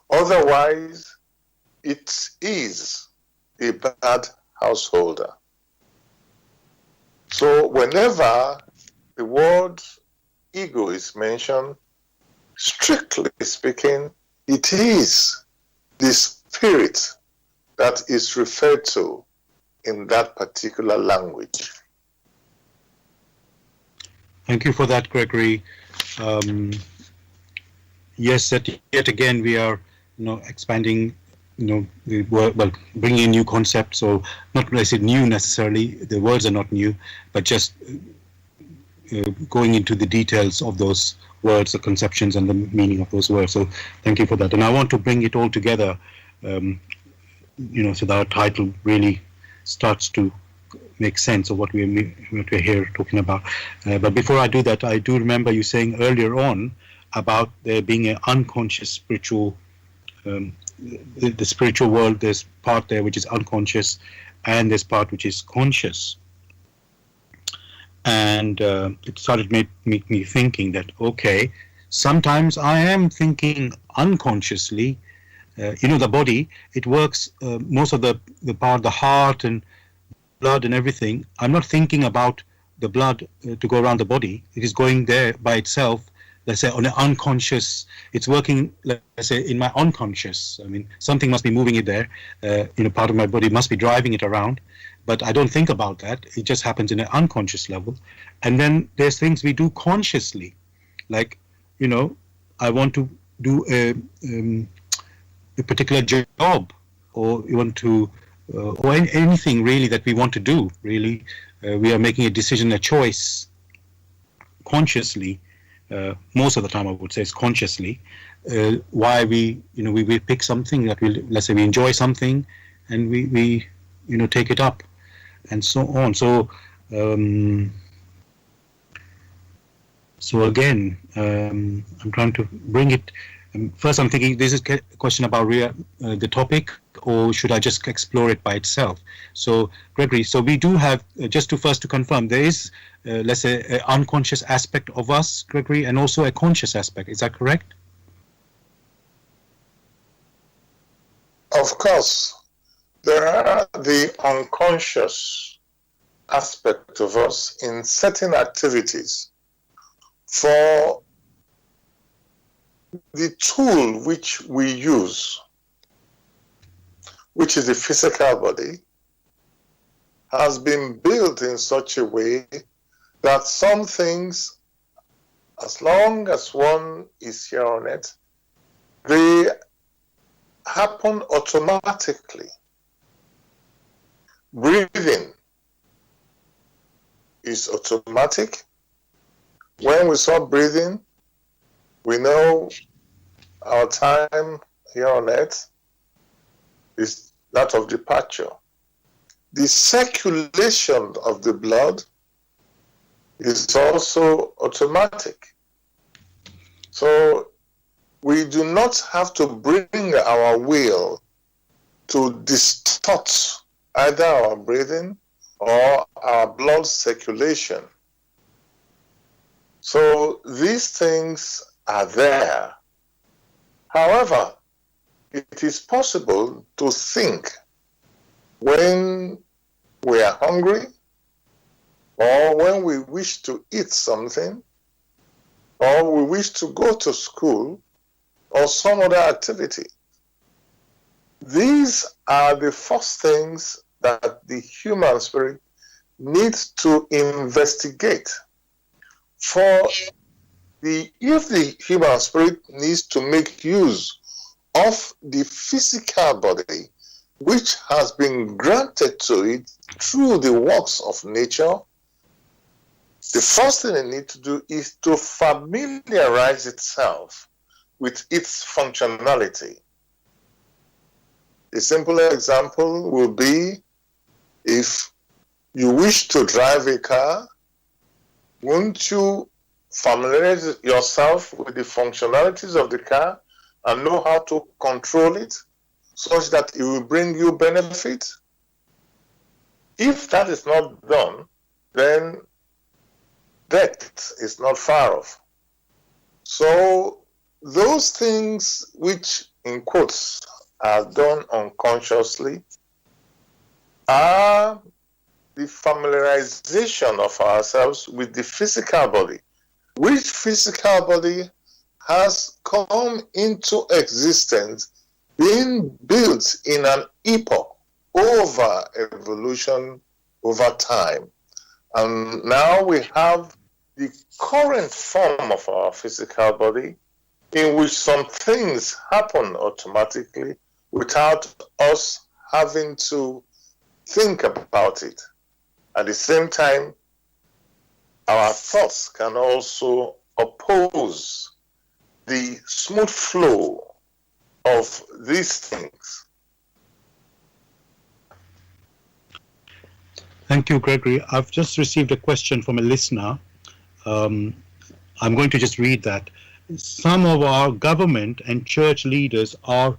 Otherwise, it is a bad householder. So whenever the word ego is mentioned, strictly speaking, it is the spirit that is referred to in that particular language. Thank you for that, Gregory. Yes, yet again we are, expanding, the word, well, bringing in new concepts. So not necessarily new necessarily. The words are not new, but just going into the details of those words, the conceptions, and the meaning of those words. So thank you for that. And I want to bring it all together, so that our title really starts to make sense of what we're here talking about. But before I do that, I do remember you saying earlier on about there being an unconscious spiritual, the spiritual world. There's part there which is unconscious, and there's part which is conscious. And it started make me thinking that, okay, sometimes I am thinking unconsciously. The body, it works, most of the part, the heart and blood and everything. I'm not thinking about the blood to go around the body. It is going there by itself, let's say on an unconscious, it's working, let's say, in my unconscious. I mean, something must be moving it there. Part of my body must be driving it around, but I don't think about that. It just happens in an unconscious level. And then there's things we do consciously, like, I want to do a particular job, or you want to, or anything really that we want to do, really. We are making a decision, a choice, consciously, most of the time I would say is consciously, why we pick something that let's say we enjoy something, and we take it up, and so on. So again, I'm trying to bring it. First, I'm thinking this is a question about the topic, or should I just explore it by itself? So, Gregory, so we do have, just to confirm, there is, let's say, an unconscious aspect of us, Gregory, and also a conscious aspect. Is that correct? Of course, there are the unconscious aspect of us in certain activities. For the tool which we use, which is the physical body, has been built in such a way that some things, as long as one is here on it, they happen automatically. Breathing is automatic. When we stop breathing, we know our time here on earth is that of departure. The circulation of the blood is also automatic. So we do not have to bring our will to distort either our breathing or our blood circulation. So these things are there. However, it is possible to think when we are hungry, or when we wish to eat something, or we wish to go to school, or some other activity. These are the first things that the human spirit needs to investigate. If the human spirit needs to make use of the physical body, which has been granted to it through the works of nature, the first thing it needs to do is to familiarize itself with its functionality. A simple example will be, if you wish to drive a car, won't you familiarize yourself with the functionalities of the car and know how to control it such that it will bring you benefit? If that is not done, then death is not far off. So those things which, in quotes, are done unconsciously are the familiarization of ourselves with the physical body, which physical body has come into existence, being built in an epoch over evolution, over time. And now we have the current form of our physical body, in which some things happen automatically without us having to think about it. At the same time, our thoughts can also oppose the smooth flow of these things. Thank you, Gregory. I've just received a question from a listener. I'm going to just read that. Some of our government and church leaders are,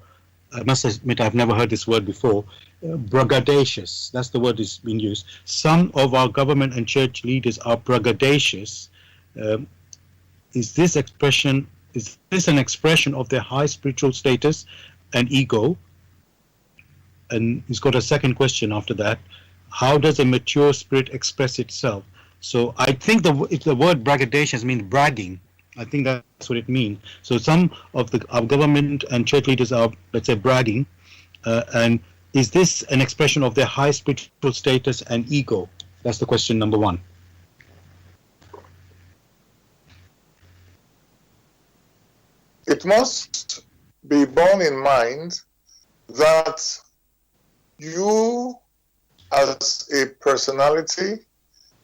I must admit I've never heard this word before, braggadocious. That's the word that's been used. Some of our government and church leaders are braggadocious. Is this an expression of their high spiritual status and ego? And he's got a second question after that. How does a mature spirit express itself? So I think if the word braggadocious means bragging, I think that's what it means. So some of our government and church leaders are, let's say, bragging. And is this an expression of their high spiritual status and ego? That's the question number one. It must be borne in mind that you, as a personality,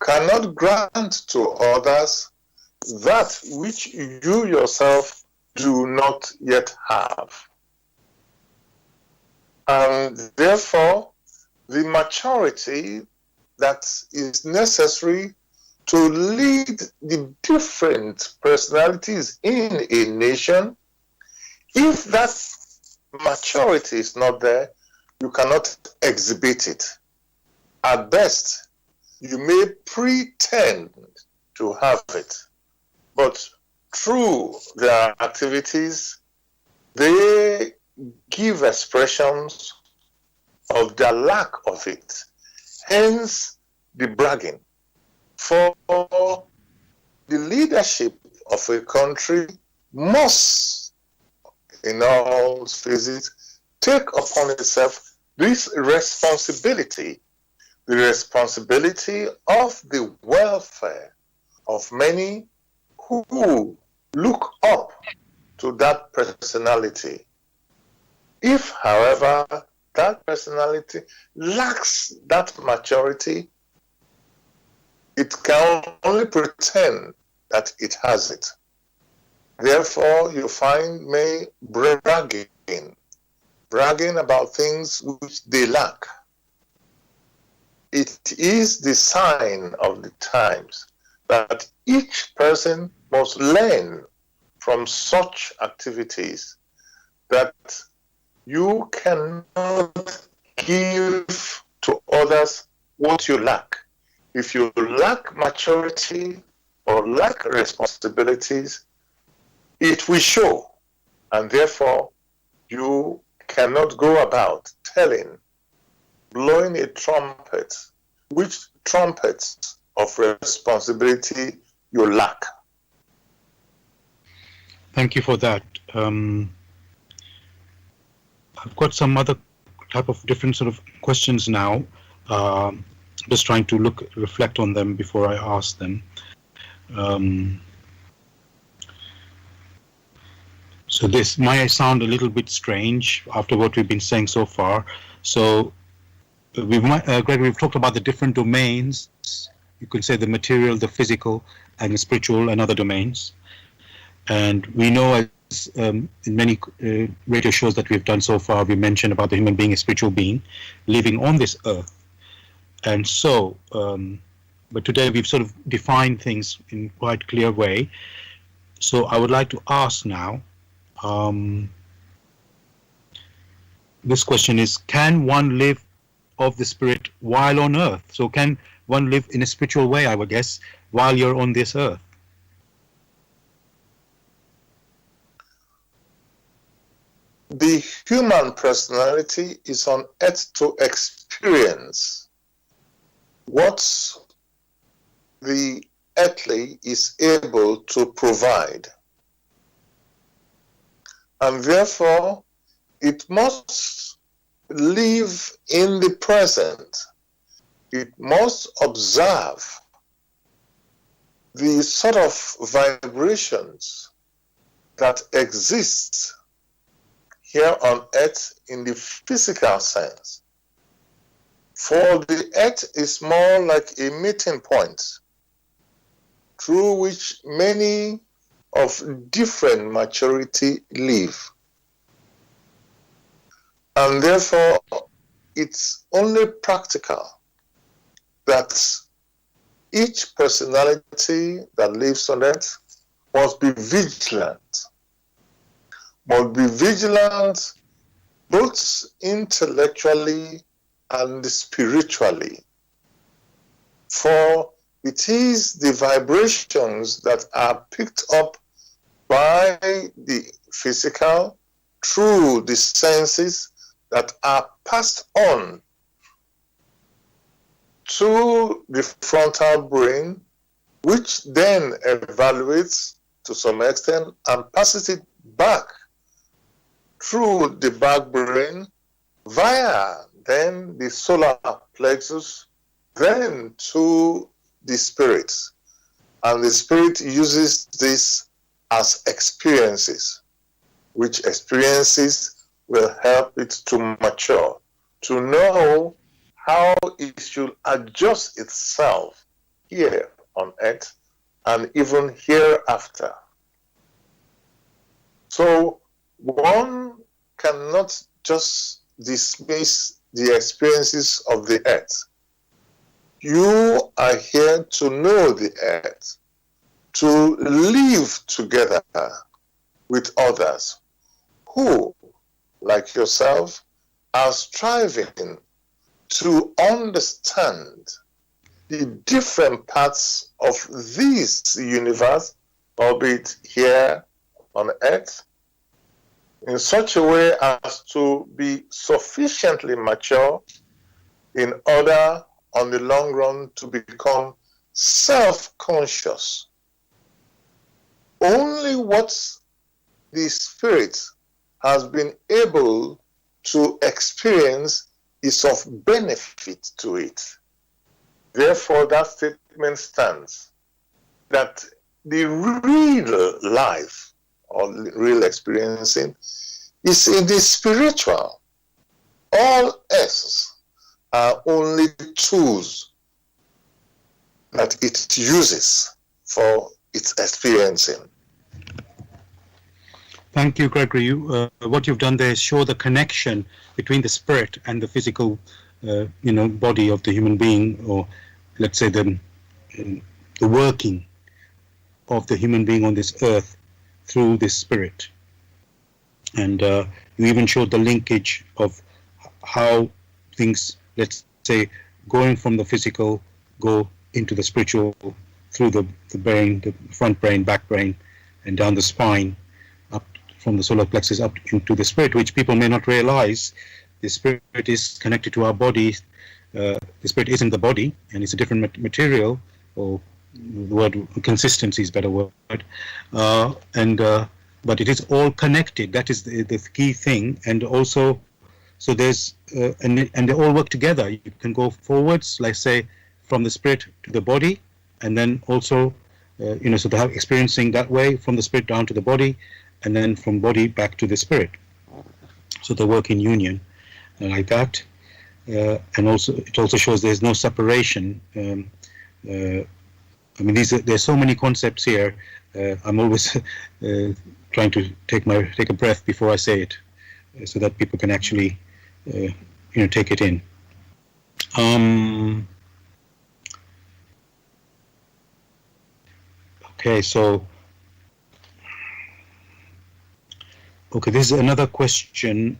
cannot grant to others that which you yourself do not yet have. And therefore, the maturity that is necessary to lead the different personalities in a nation, if that maturity is not there, you cannot exhibit it. At best, you may pretend to have it, but through their activities, they give expressions of their lack of it. Hence, the bragging. For the leadership of a country must, in all phases, take upon itself this responsibility, the responsibility of the welfare of many who look up to that personality. If, however, that personality lacks that maturity, it can only pretend that it has it. Therefore, you find many bragging about things which they lack. It is the sign of the times that each person must learn from such activities that you cannot give to others what you lack. If you lack maturity or lack responsibilities, it will show, and therefore you cannot go about blowing a trumpet, which trumpets of responsibility you lack. Thank you for that. I've got some other type of different sort of questions now. Just trying to reflect on them before I ask them. So this might sound a little bit strange after what we've been saying so far. So Greg, we've talked about the different domains. You could say the material, the physical, and the spiritual, and other domains. And we know, as in many radio shows that we've done so far, we mentioned about the human being, a spiritual being, living on this earth. And so, but today we've sort of defined things in quite clear way. So I would like to ask now, this question is, can one live of the spirit while on earth? So can one live in a spiritual way, I would guess, while you're on this earth? The human personality is on earth to experience what the earthly is able to provide. And therefore, it must live in the present. It must observe the sort of vibrations that exist here on earth in the physical sense. For the earth is more like a meeting point through which many of different maturity live. And therefore, it's only practical that each personality that lives on earth must be vigilant both intellectually and spiritually. For it is the vibrations that are picked up by the physical through the senses that are passed on to the frontal brain, which then evaluates to some extent and passes it back through the back brain via then the solar plexus, then to the spirit. And the spirit uses this as experiences, which experiences will help it to mature, to know how it should adjust itself here on earth and even hereafter. So one cannot just dismiss the experiences of the earth. You are here to know the earth, to live together with others who, like yourself, are striving to understand the different parts of this universe, albeit here on earth, in such a way as to be sufficiently mature in order on the long run to become self-conscious. Only what the spirit has been able to experience is of benefit to it. Therefore, that statement stands that the real life or real experiencing is in the spiritual. All else are only tools that it uses for its experiencing. Thank you, Gregory. What you've done there is show the connection between the spirit and the physical, body of the human being, or let's say the working of the human being on this earth through this spirit. And you even showed the linkage of how things, let's say, going from the physical, go into the spiritual through the brain, the front brain, back brain, and down the spine, up from the solar plexus up into the spirit, which people may not realize. The spirit is connected to our body. The spirit isn't the body, and it's a different material, or the word consistency is a better word. But it is all connected. That is the key thing. And also, so there's and they all work together. You can go forwards, like say, from the spirit to the body, and then also, so they have experiencing that way from the spirit down to the body, and then from body back to the spirit. So they work in union like that. And also, it also shows there's no separation. There's so many concepts here. I'm always trying to take a breath before I say it, so that people can actually, take it in. Okay, so this is another question,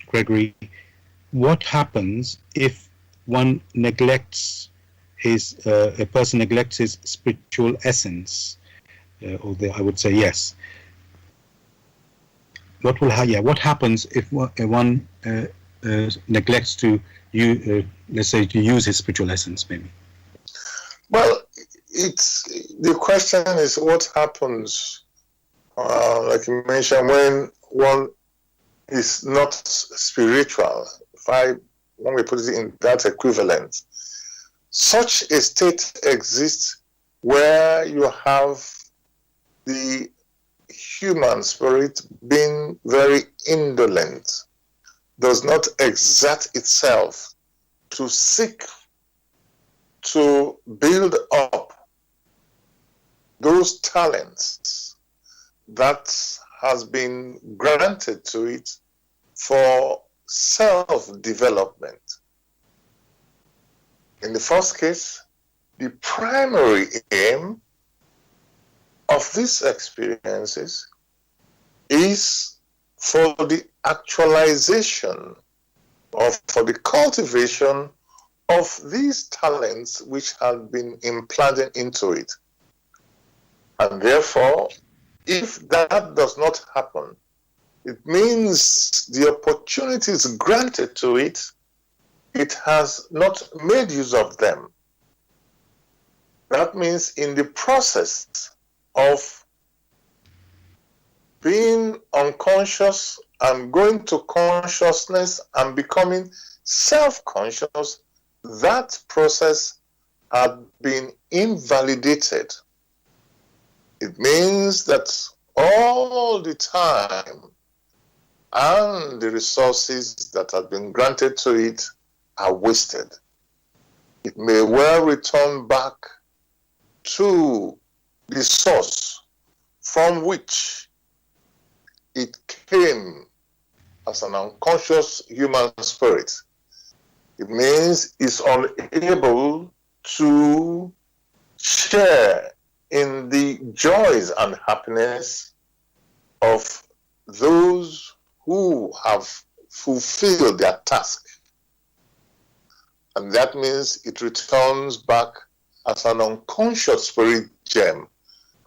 Gregory. What happens if one neglects a person neglects his spiritual essence? I would say yes. What happens if one neglects to let's say, to use his spiritual essence, maybe? Well, the question is what happens, like you mentioned, when one is not spiritual. When we put it in that equivalent, such a state exists where you have the human spirit being very indolent, does not exert itself to seek to build up those talents that has been granted to it for self-development. In the first case, the primary aim of these experiences is for the actualization or for the cultivation of these talents which have been implanted into it. And therefore, if that does not happen, it means the opportunities granted to it, it has not made use of them. That means in the process of being unconscious and going to consciousness and becoming self-conscious, that process had been invalidated. It means that all the time and the resources that have been granted to it are wasted. It may well return back to the source from which it came as an unconscious human spirit. It means it's unable to share in the joys and happiness of those who have fulfilled their task. And that means it returns back as an unconscious spirit gem,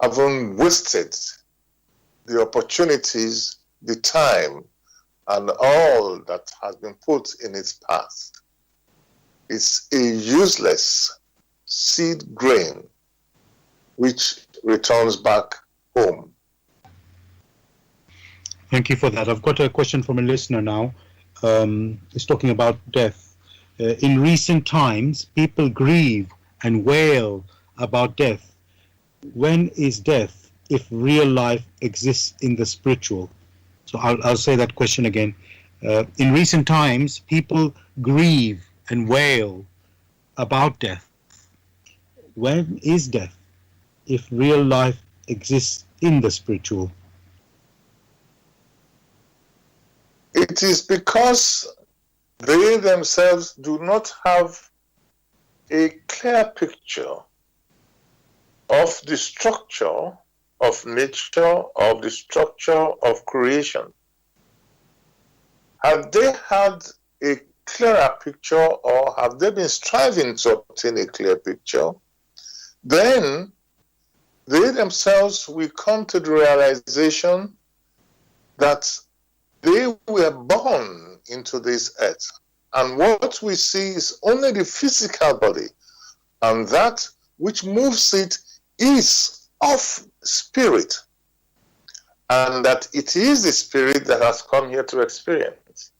having wasted the opportunities, the time, and all that has been put in its path. It's a useless seed grain which returns back home. Thank you for that. I've got a question from a listener now. It's talking about death. In recent times, people grieve and wail about death. When is death if real life exists in the spiritual? So I'll say that question again. In recent times, people grieve and wail about death. When is death if real life exists in the spiritual? It is because they themselves do not have a clear picture of the structure of nature, of the structure of creation. Have they had a clearer picture, or have they been striving to obtain a clear picture? Then they themselves will come to the realization that they were born into this earth, and what we see is only the physical body, and that which moves it is of spirit, and that it is the spirit that has come here to experience.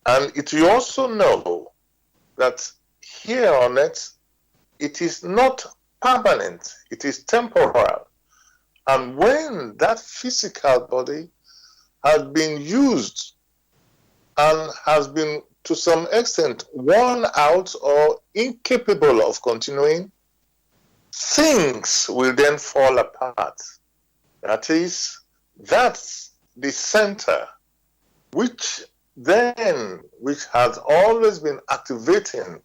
And it you also know that here on earth, it is not permanent, it is temporal. And when that physical body has been used and has been to some extent worn out or incapable of continuing, things will then fall apart. That is, that's the center which has always been activating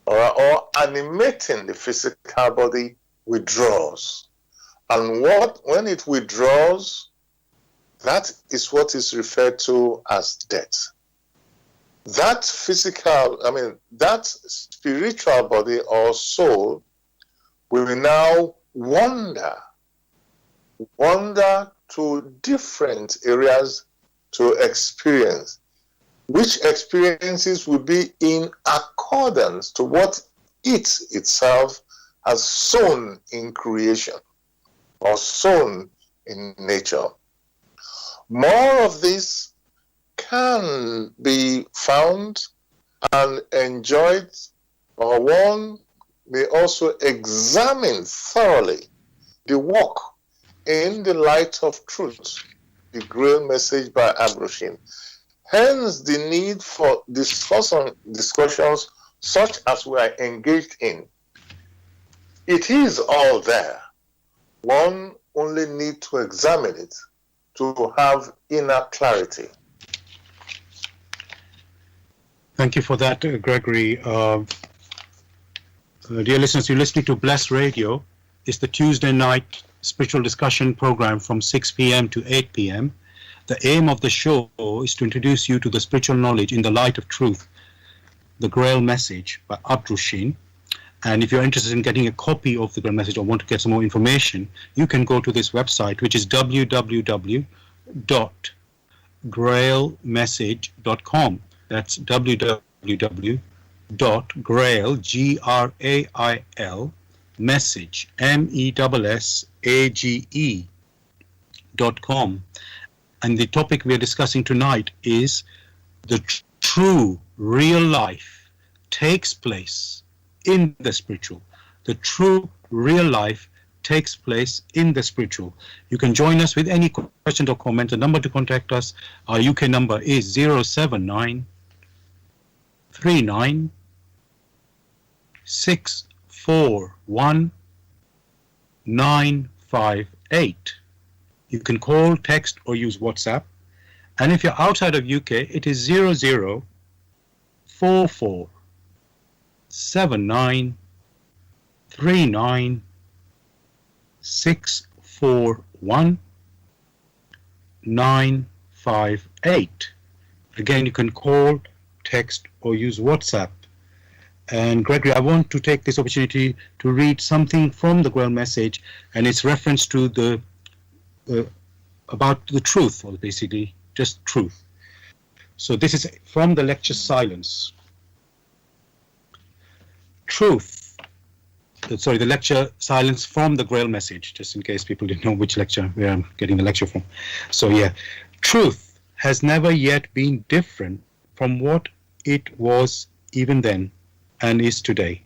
or animating the physical body withdraws. And when it withdraws, that is what is referred to as death. That that spiritual body or soul will now wander to different areas to experience, which experiences will be in accordance to what it itself has sown in creation or sown in nature. More of this can be found and enjoyed, or one may also examine thoroughly the work in the light of truth, the Grail message by Abraham. Hence the need for discussions such as we are engaged in. It is all there. One only needs to examine it to have inner clarity. Thank you for that, Gregory. Dear listeners, you're listening to Bless Radio. It's the Tuesday night spiritual discussion program from 6 p.m. to 8 p.m. The aim of the show is to introduce you to the spiritual knowledge in the light of truth, the Grail message by Abdushin. And if you're interested in getting a copy of the Grail message or want to get some more information, you can go to this website, which is www.grailmessage.com. That's www.grail, Grail, message, message.com. And the topic we are discussing tonight is the true real life takes place in the spiritual. The true real life takes place in the spiritual. You can join us with any questions or comments. The number to contact us, our UK number is 079 39 641 958. You can call, text, or use WhatsApp. And if you're outside of UK, it is 0044 79 39 641 958. Again, you can call, text, or use WhatsApp. And Gregory, I want to take this opportunity to read something from the Grail message, and it's reference to the about the truth, or basically just truth. So this is from the lecture Silence. Truth. Sorry, the lecture Silence from the Grail message, just in case people didn't know which lecture where I'm getting the lecture from. So yeah, truth has never yet been different from what it was even then and is today,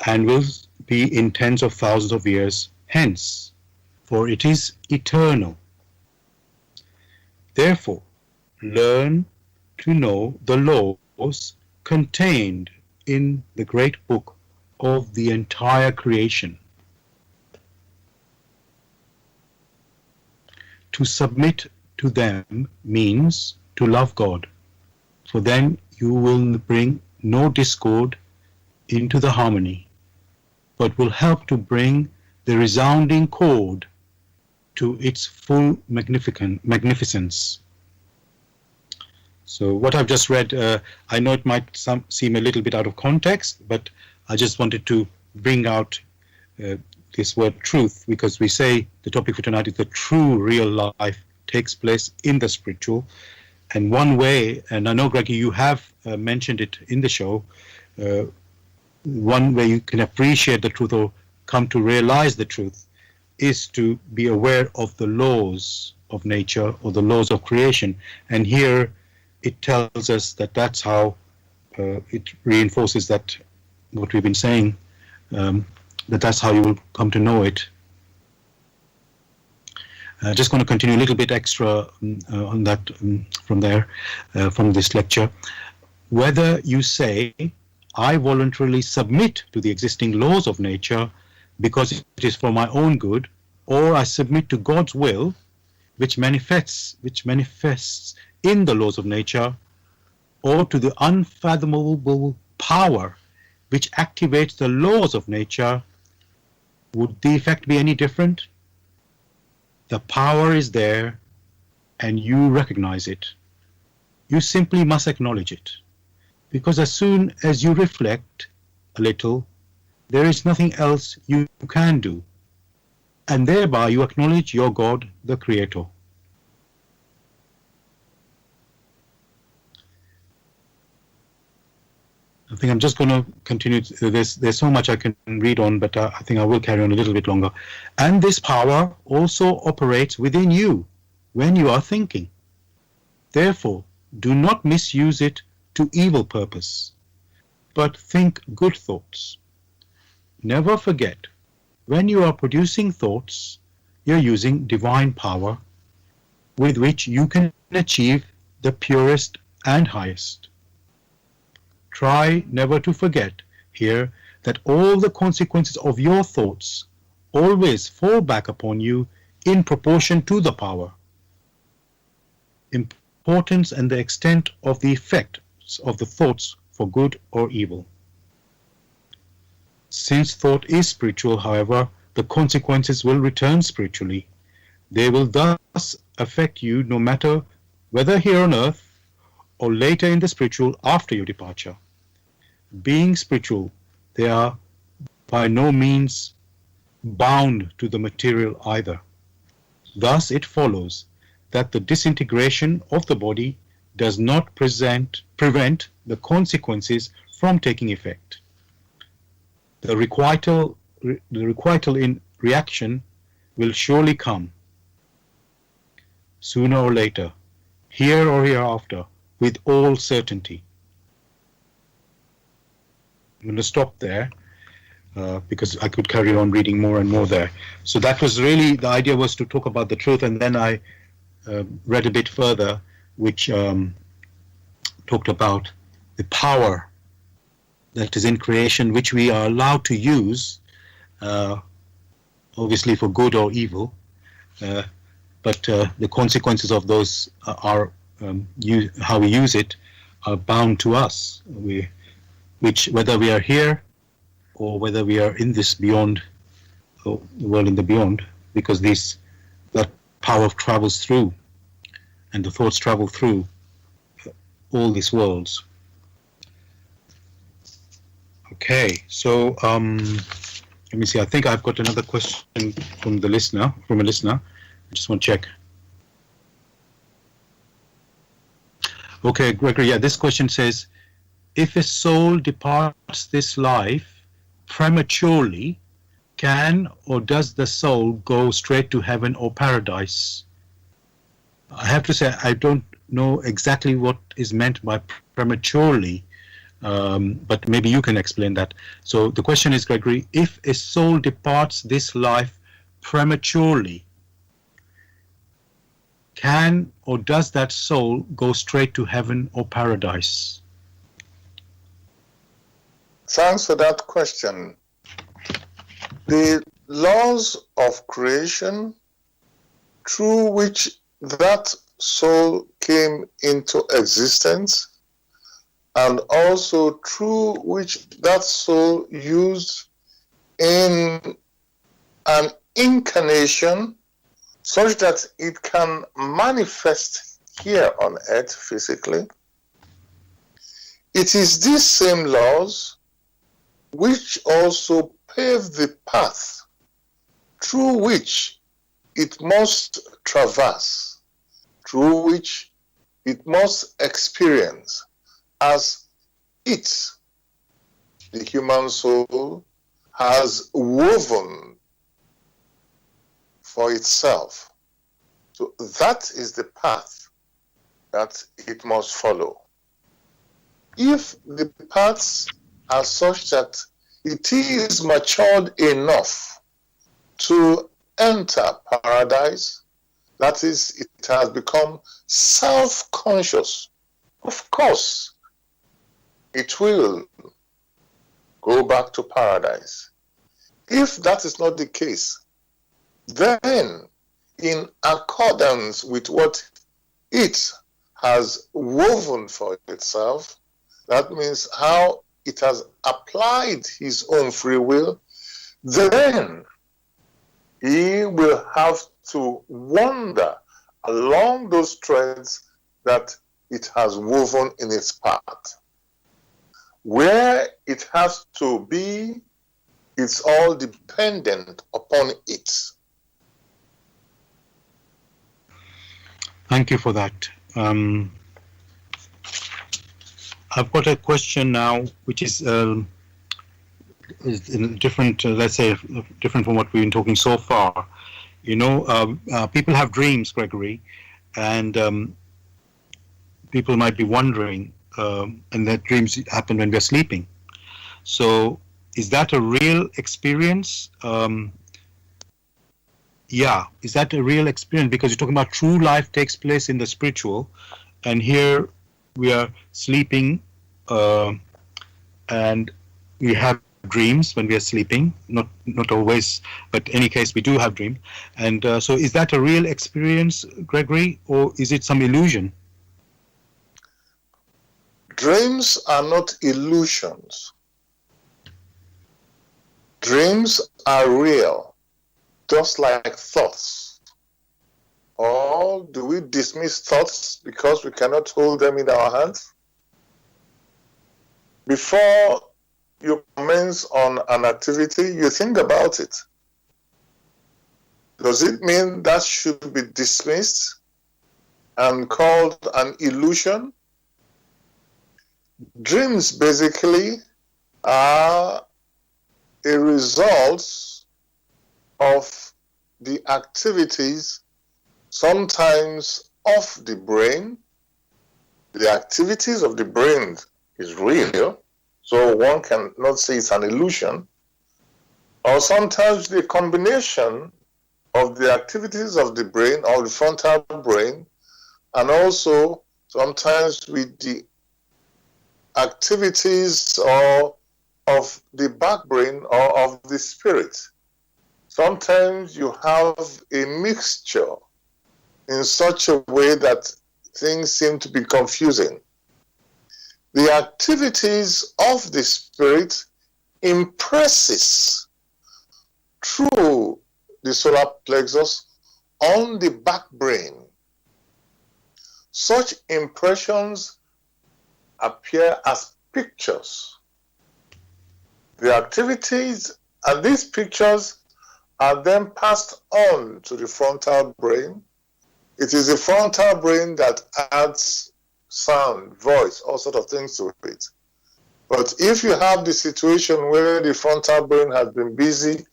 and will be in tens of thousands of years hence, for it is eternal. Therefore, learn to know the laws contained in the great book of the entire creation. To submit to them means to love God, for then you will bring no discord into the harmony, but will help to bring the resounding chord to its full magnificence. So what I've just read, I know it might seem a little bit out of context, but I just wanted to bring out this word truth, because we say the topic for tonight is the true real life takes place in the spiritual. And one way, and I know, Greggy, you have mentioned it in the show, one way you can appreciate the truth or come to realize the truth is to be aware of the laws of nature or the laws of creation. And here it tells us that that's how it reinforces that what we've been saying, that's how you will come to know it. Just going to continue a little bit extra on that from there, from this lecture. Whether you say, I voluntarily submit to the existing laws of nature because it is for my own good, or I submit to God's will, which manifests in the laws of nature, or to the unfathomable power which activates the laws of nature, would the effect be any different? The power is there and you recognize it. You simply must acknowledge it, because as soon as you reflect a little, there is nothing else you can do, and thereby you acknowledge your God, the Creator. I think I'm just going to continue. There's so much I can read on, but I think I will carry on a little bit longer. And this power also operates within you when you are thinking. Therefore, do not misuse it to evil purpose, but think good thoughts. Never forget, when you are producing thoughts, you're using divine power with which you can achieve the purest and highest. Try never to forget here that all the consequences of your thoughts always fall back upon you in proportion to the power, importance, and the extent of the effects of the thoughts for good or evil. Since thought is spiritual, however, the consequences will return spiritually. They will thus affect you no matter whether here on earth or later in the spiritual after your departure. Being spiritual, they are by no means bound to the material either. Thus it follows that the disintegration of the body does not prevent the consequences from taking effect. The requital in reaction will surely come, sooner or later, here or hereafter, with all certainty. I'm going to stop there because I could carry on reading more and more there. So that was really, the idea was to talk about the truth, and then I read a bit further, which talked about the power that is in creation, which we are allowed to use, obviously for good or evil, but the consequences of those are how we use it are bound to us. Which whether we are here or whether we are in this beyond, the world in the beyond, because that power travels through, and the thoughts travel through all these worlds. Okay, so let me see. I think I've got another question from a listener. I just want to check. Okay, Gregory. Yeah, this question says, if a soul departs this life prematurely, can or does the soul go straight to heaven or paradise? I have to say I don't know exactly what is meant by prematurely, but maybe you can explain that. So the question is, Gregory, if a soul departs this life prematurely, can or does that soul go straight to heaven or paradise? Thanks for that question. The laws of creation through which that soul came into existence, and also through which that soul used in an incarnation such that it can manifest here on earth physically. It is these same laws which also pave the path through which it must traverse, through which it must experience, as it, the human soul, has woven for itself. So that is the path that it must follow. If the paths are such that it is matured enough to enter paradise, that is, it has become self-conscious, of course, it will go back to paradise. If that is not the case, then in accordance with what it has woven for itself, that means how it has applied his own free will, then he will have to wander along those threads that it has woven in its path. Where it has to be, it's all dependent upon it. Thank you for that. I've got a question now, which is different, let's say, different from what we've been talking so far. You know, people have dreams, Gregory, and people might be wondering, and that dreams happen when we're sleeping. So is that a real experience? Yeah, is that a real experience? Because you're talking about true life takes place in the spiritual, and here we are sleeping, and we have dreams when we are sleeping. Not always, but in any case, we do have dreams. And so, is that a real experience, Gregory, or is it some illusion? Dreams are not illusions. Dreams are real, just like thoughts. Or do we dismiss thoughts because we cannot hold them in our hands? Before you commence on an activity, you think about it. Does it mean that should be dismissed and called an illusion? Dreams basically are a result of the activities, sometimes of the brain. The activities of the brain is real, so one cannot say it's an illusion. Or sometimes the combination of the activities of the brain or the frontal brain, and also sometimes with the activities or of the back brain or of the spirit. Sometimes you have a mixture in such a way that things seem to be confusing. The activities of the spirit impresses through the solar plexus on the back brain. Such impressions appear as pictures. The activities and these pictures are then passed on to the frontal brain. It is the frontal brain that adds sound, voice, all sorts of things to it. But if you have the situation where the frontal brain has been busy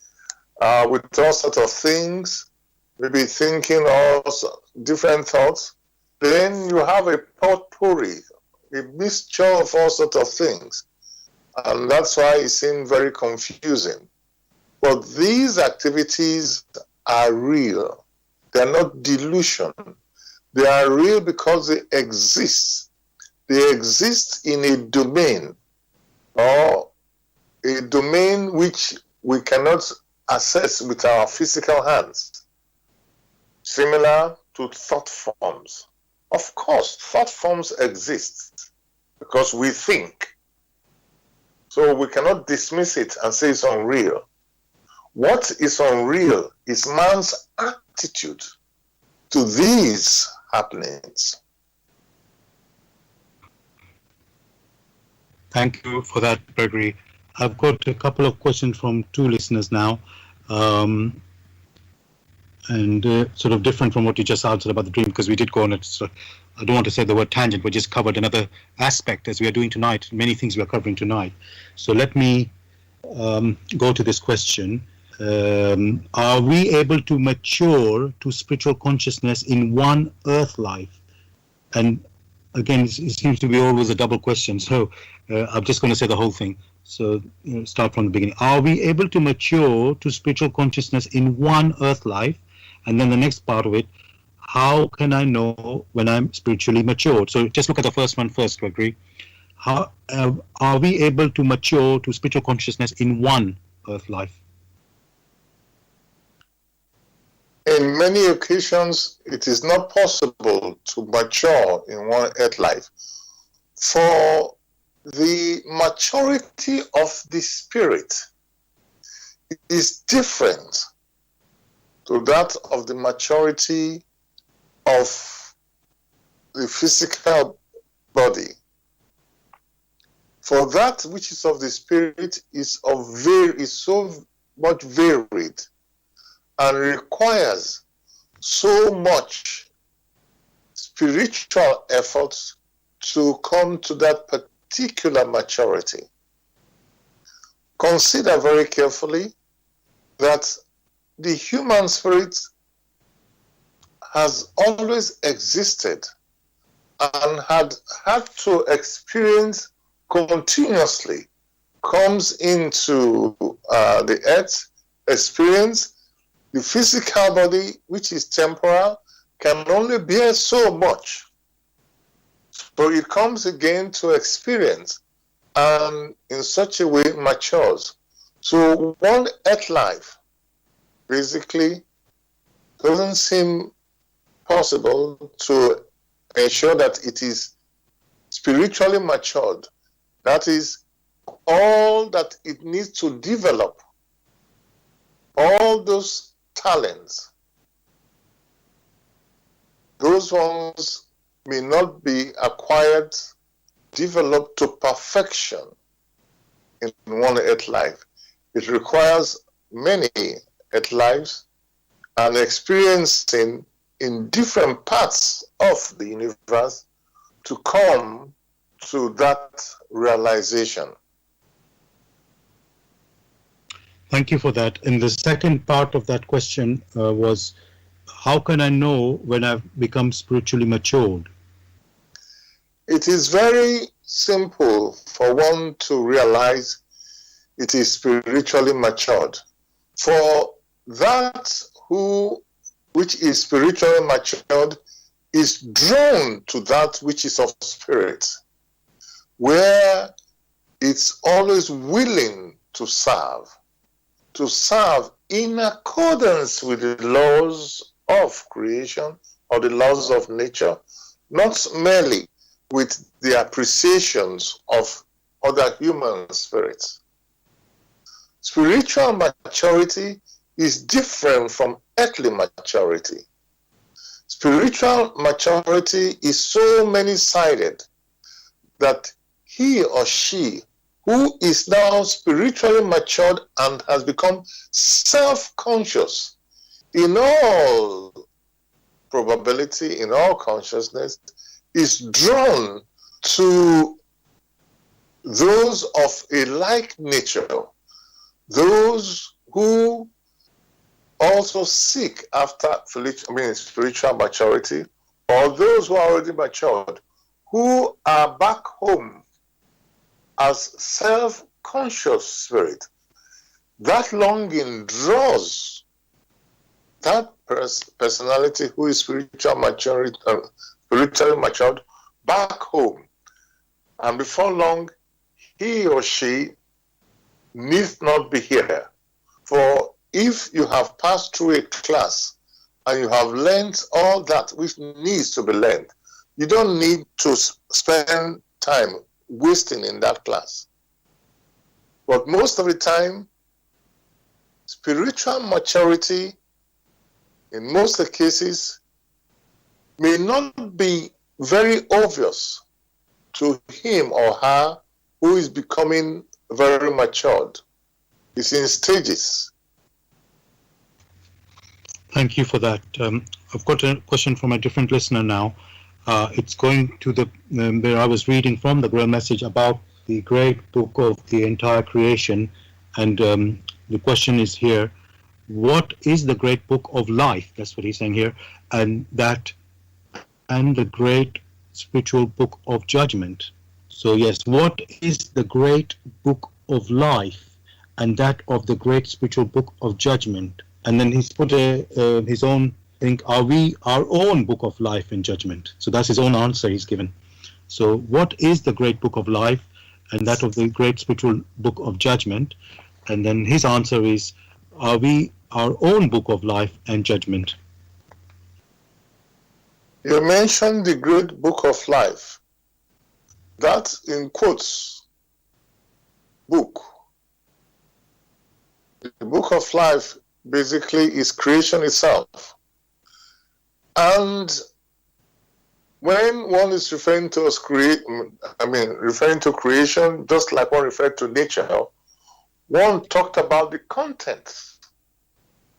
with all sorts of things, maybe thinking all different thoughts, then you have a potpourri, a mixture of all sorts of things. And that's why it seems very confusing. But these activities are real. They're not delusion. They are real because they exist. They exist in a domain, or a domain which we cannot access with our physical hands, similar to thought forms. Of course, thought forms exist because we think. So we cannot dismiss it and say it's unreal. What is unreal is man's attitude to these happenings. Thank you for that, Gregory. I've got a couple of questions from two listeners now, and sort of different from what you just answered about the dream, because we did go on it. So I don't want to say the word tangent, we just covered another aspect as we are doing tonight, many things we are covering tonight. So let me go to this question. Are we able to mature to spiritual consciousness in one earth life? And again, it seems to be always a double question, so I'm just going to say the whole thing. So start from the beginning. Are we able to mature to spiritual consciousness in one earth life? And then the next part of it, how can I know when I'm spiritually matured? So just look at the first one first, Gregory. How are we able to mature to spiritual consciousness in one earth life? In many occasions, it is not possible to mature in one earth life. For the maturity of the spirit is different to that of the maturity of the physical body. For that which is of the spirit is so much varied and requires so much spiritual efforts to come to that particular maturity. Consider very carefully that the human spirit has always existed and had to experience continuously, comes into the earth, experience. The physical body, which is temporal, can only bear so much. So it comes again to experience and in such a way matures. So one earth life basically doesn't seem possible to ensure that it is spiritually matured. That is, all that it needs to develop, all those talents, those ones may not be acquired, developed to perfection in one earth life. It requires many earth lives and experiencing in different parts of the universe to come to that realization. Thank you for that. And the second part of that question was, how can I know when I've become spiritually matured? It is very simple for one to realize it is spiritually matured. For that which is spiritually matured is drawn to that which is of spirit, where It's always willing to serve in accordance with the laws of creation or the laws of nature, not merely with the appreciations of other human spirits. Spiritual maturity is different from earthly maturity. Spiritual maturity is so many-sided that he or she who is now spiritually matured and has become self-conscious, in all probability, in all consciousness, is drawn to those of a like nature, those who also seek after spiritual maturity, or those who are already matured, who are back home as self-conscious spirit. That longing draws that personality who is spiritually matured back home. And before long, he or she needs not be here. For if you have passed through a class and you have learned all that which needs to be learned, you don't need to spend time wasting in that class. But most of the time, spiritual maturity, in most of the cases, may not be very obvious to him or her who is becoming very matured. It's in stages. Thank you for that. I've got a question from a different listener now. It's going to where I was reading from the Grail message about the great book of the entire creation, and the question is here: what is the great book of life? That's what he's saying here, and the great spiritual book of judgment. So yes, what is the great book of life, and that of the great spiritual book of judgment? And then he's put his own. Are we our own book of life and judgment? So that's his own answer he's given. So what is the great book of life and that of the great spiritual book of judgment? And then his answer is, are we our own book of life and judgment? You mentioned the great book of life. That, in quotes, book. The book of life basically is creation itself. And when one is referring to referring to creation, just like one referred to nature, one talked about the contents.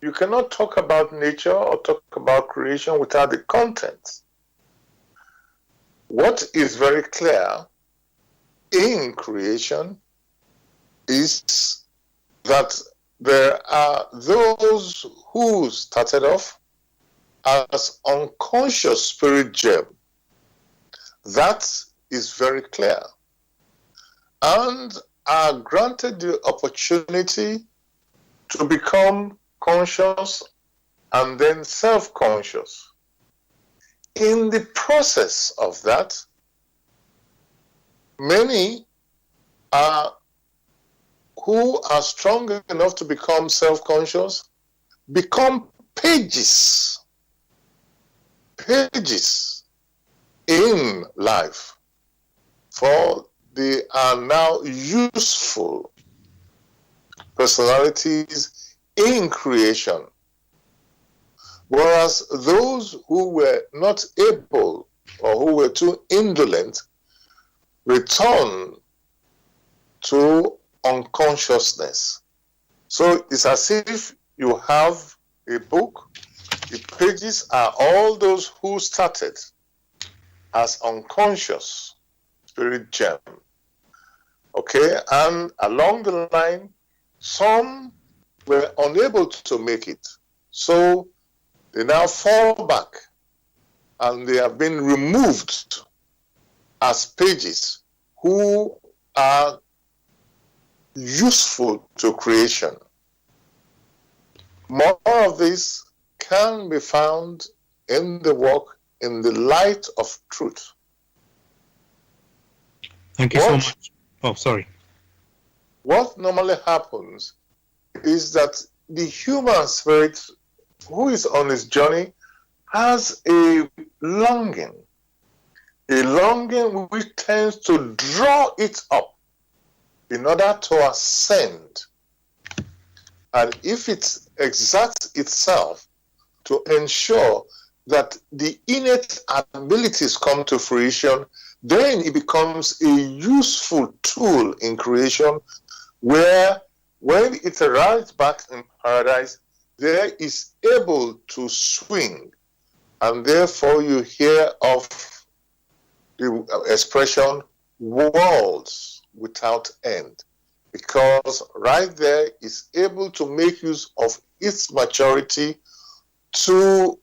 You cannot talk about nature or talk about creation without the contents. What is very clear in creation is that there are those who started off as unconscious spirit gem. That is very clear. And are granted the opportunity to become conscious and then self-conscious. In the process of that, many who are strong enough to become self-conscious become pages in life, for they are now useful personalities in creation. Whereas those who were not able or who were too indolent return to unconsciousness. So it's as if you have a book. The pages are all those who started as unconscious spirit gem. Okay, and along the line, some were unable to make it. So they now fall back and they have been removed as pages who are useful to creation. More of this can be found in the work In the Light of Truth. Thank you so much. Oh, sorry. what normally happens is that the human spirit who is on his journey has a longing which tends to draw it up in order to ascend. And if it exerts itself to ensure that the innate abilities come to fruition, then it becomes a useful tool in creation where when it arrives back in paradise, there is able to swing. And therefore you hear of the expression worlds without end, because right there is able to make use of its maturity to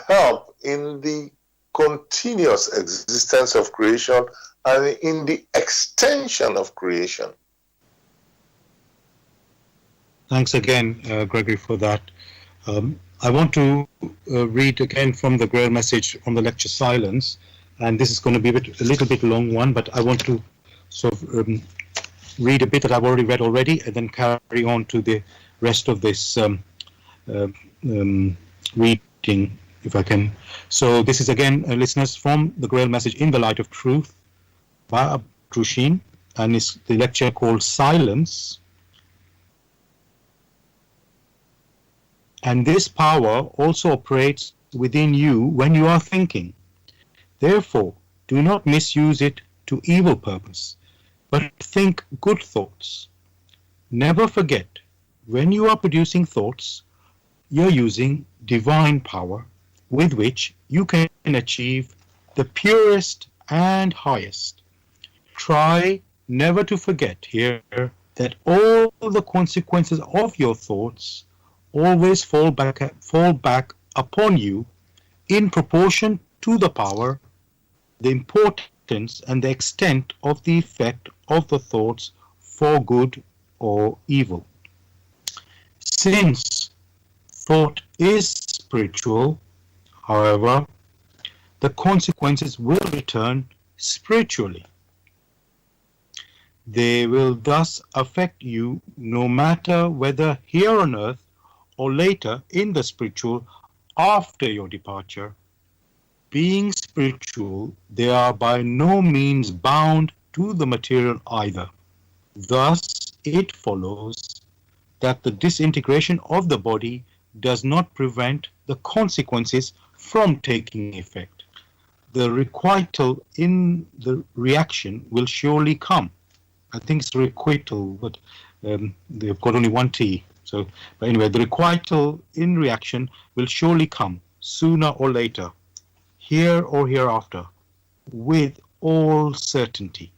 help in the continuous existence of creation and in the extension of creation. Thanks again, Gregory, for that. I want to read again from the Grail message from the lecture Silence, and this is going to be a little bit long one, but I want to sort of read a bit that I've already read and then carry on to the rest of this reading, if I can. So this is again, listeners, from the Grail message In the Light of Truth by Abdrushin, and it's the lecture called Silence. And this power also operates within you when you are thinking. Therefore, do not misuse it to evil purpose, but think good thoughts. Never forget, when you are producing thoughts, you're using divine power with which you can achieve the purest and highest. Try never to forget here that all the consequences of your thoughts always fall back upon you in proportion to the power, the importance, and the extent of the effect of the thoughts for good or evil. Since thought is spiritual, however, the consequences will return spiritually. They will thus affect you no matter whether here on earth or later in the spiritual after your departure. Being spiritual, they are by no means bound to the material either. Thus, it follows that the disintegration of the body does not prevent the consequences from taking effect. The requital in the reaction will surely come. I think it's requital, but they've got only one T. So, but anyway, the requital in reaction will surely come, sooner or later, here or hereafter, with all certainty.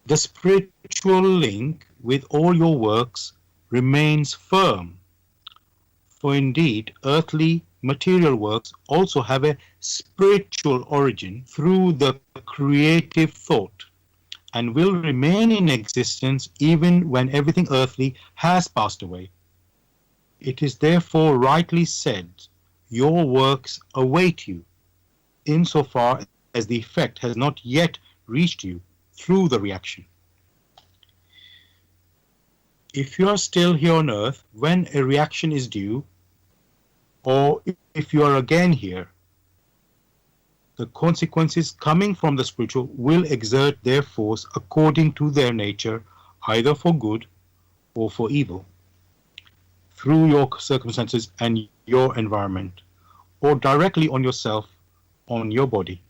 The spiritual link with all your works remains firm, for indeed earthly material works also have a spiritual origin through the creative thought, and will remain in existence even when everything earthly has passed away. It is therefore rightly said, your works await you, insofar as the effect has not yet reached you through the reaction. If you are still here on earth when a reaction is due, or if you are again here, the consequences coming from the spiritual will exert their force according to their nature, either for good or for evil, through your circumstances and your environment, or directly on yourself, on your body.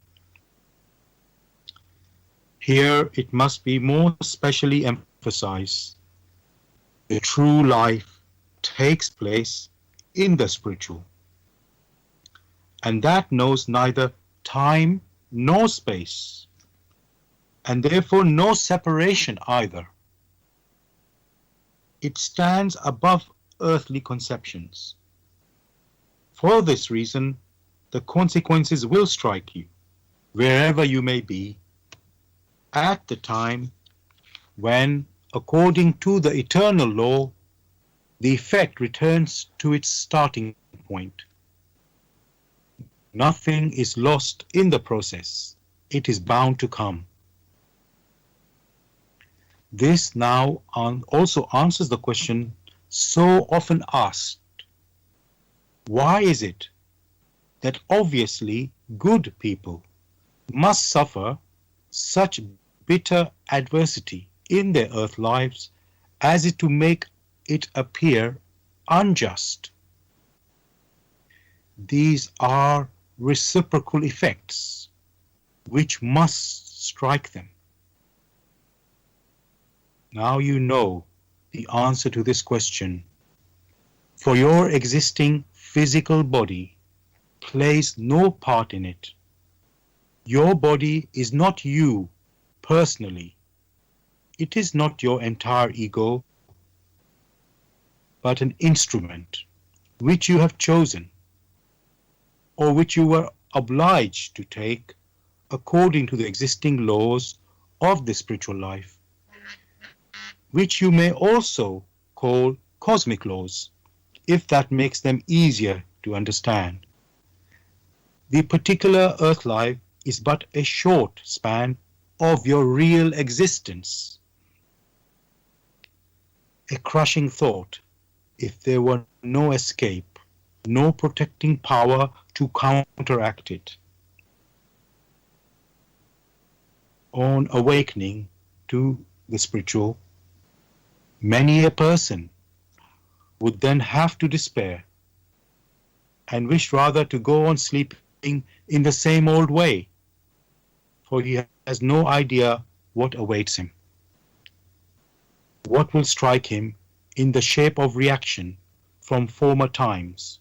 Here it must be more specially emphasized, the true life takes place in the spiritual, and that knows neither time nor space, and therefore no separation either. It stands above earthly conceptions. For this reason, the consequences will strike you, wherever you may be, at the time when, according to the eternal law, the effect returns to its starting point. Nothing is lost in the process. It is bound to come. This now also answers the question so often asked: why is it that obviously good people must suffer such bitter adversity in their earth lives as it to make it appear unjust? These are reciprocal effects which must strike them. Now you know the answer to this question, for your existing physical body plays no part in it. Your body is not you personally. It is not your entire ego, but an instrument which you have chosen, or which you were obliged to take according to the existing laws of the spiritual life, which you may also call cosmic laws, if that makes them easier to understand. The particular earth life is but a short span of your real existence. A crushing thought, if there were no escape, no protecting power to counteract it. On awakening to the spiritual, many a person would then have to despair and wish rather to go on sleeping in the same old way, for he has no idea what awaits him, what will strike him in the shape of reaction from former times,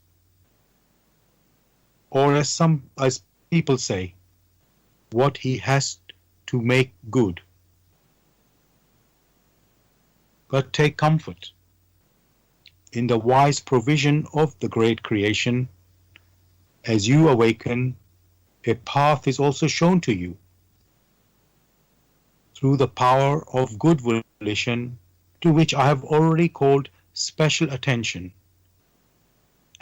or as people say, what he has to make good. But take comfort in the wise provision of the great creation. As you awaken, a path is also shown to you through the power of good volition, to which I have already called special attention,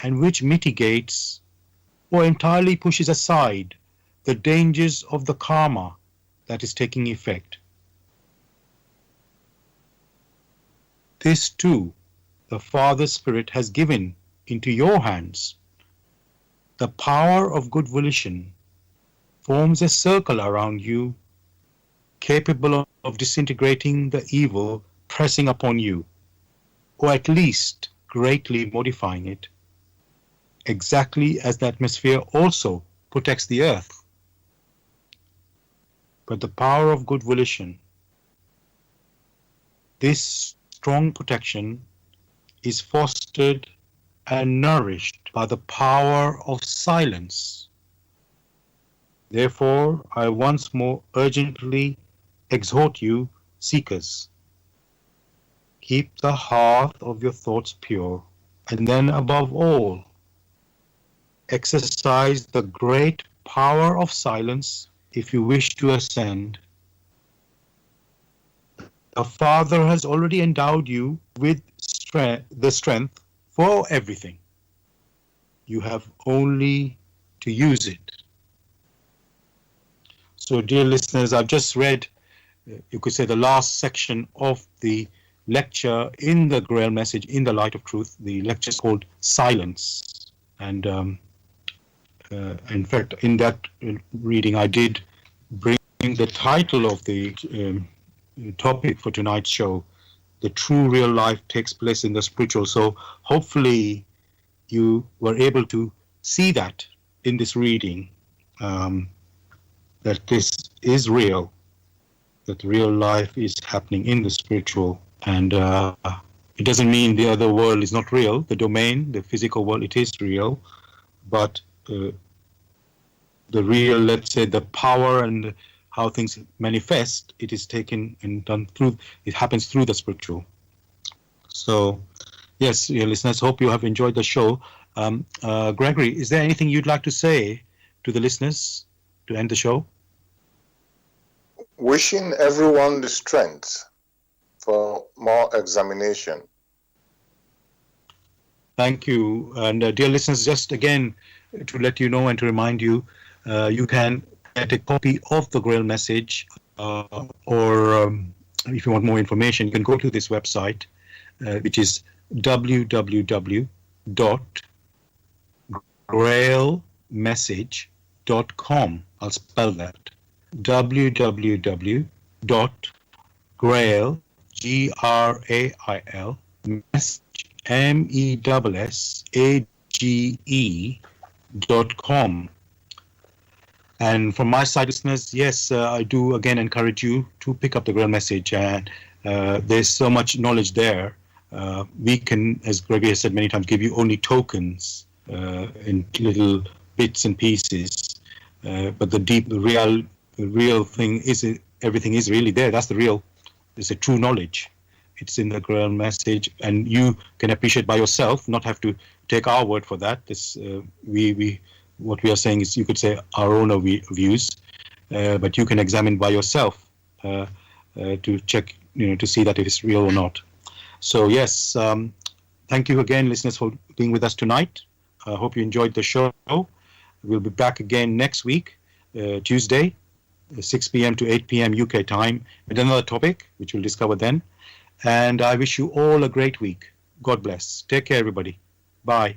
and which mitigates or entirely pushes aside the dangers of the karma that is taking effect. This too the Father Spirit has given into your hands. The power of good volition forms a circle around you, capable of disintegrating the evil pressing upon you, or at least greatly modifying it, exactly as the atmosphere also protects the earth. But the power of good volition, this strong protection, is fostered and nourished by the power of silence. Therefore, I once more urgently exhort you, seekers, keep the hearth of your thoughts pure, and then above all, exercise the great power of silence if you wish to ascend. The Father has already endowed you with the strength for everything. You have only to use it. So, dear listeners, I've just read, you could say, the last section of the lecture in the Grail message, In the Light of Truth. The lecture is called Silence. And in fact, in that reading, I did bring the title of the topic for tonight's show, The True Real Life Takes Place in the Spiritual. So hopefully you were able to see that in this reading, that this is real, that real life is happening in the spiritual. And it doesn't mean the other world is not real. The domain, the physical world, it is real. But the real, let's say, the power and how things manifest, it is taken and done through, it happens through the spiritual. So, yes, dear listeners, hope you have enjoyed the show. Gregory, is there anything you'd like to say to the listeners to end the show? Wishing everyone the strength for more examination. Thank you. And dear listeners, just again to let you know and to remind you, you can get a copy of the Grail message or if you want more information, you can go to this website, which is www.grailmessage.com. I'll spell that. www.grail, Grail, message, MESSAGE.com. And from my side, listeners, yes, I do again encourage you to pick up the Grail message. And there's so much knowledge there. We can, as Gregory has said many times, give you only tokens in little bits and pieces. But the real thing is, everything is really there. That's the real, it's a true knowledge. It's in the Grail message, and you can appreciate by yourself, not have to take our word for that. This, what we are saying is, you could say, our own views, but you can examine by yourself to check, to see that it is real or not. So yes, thank you again, listeners, for being with us tonight. I hope you enjoyed the show. We'll be back again next week, Tuesday, 6 p.m. to 8 p.m. UK time, with another topic, which we'll discover then. And I wish you all a great week. God bless. Take care, everybody. Bye.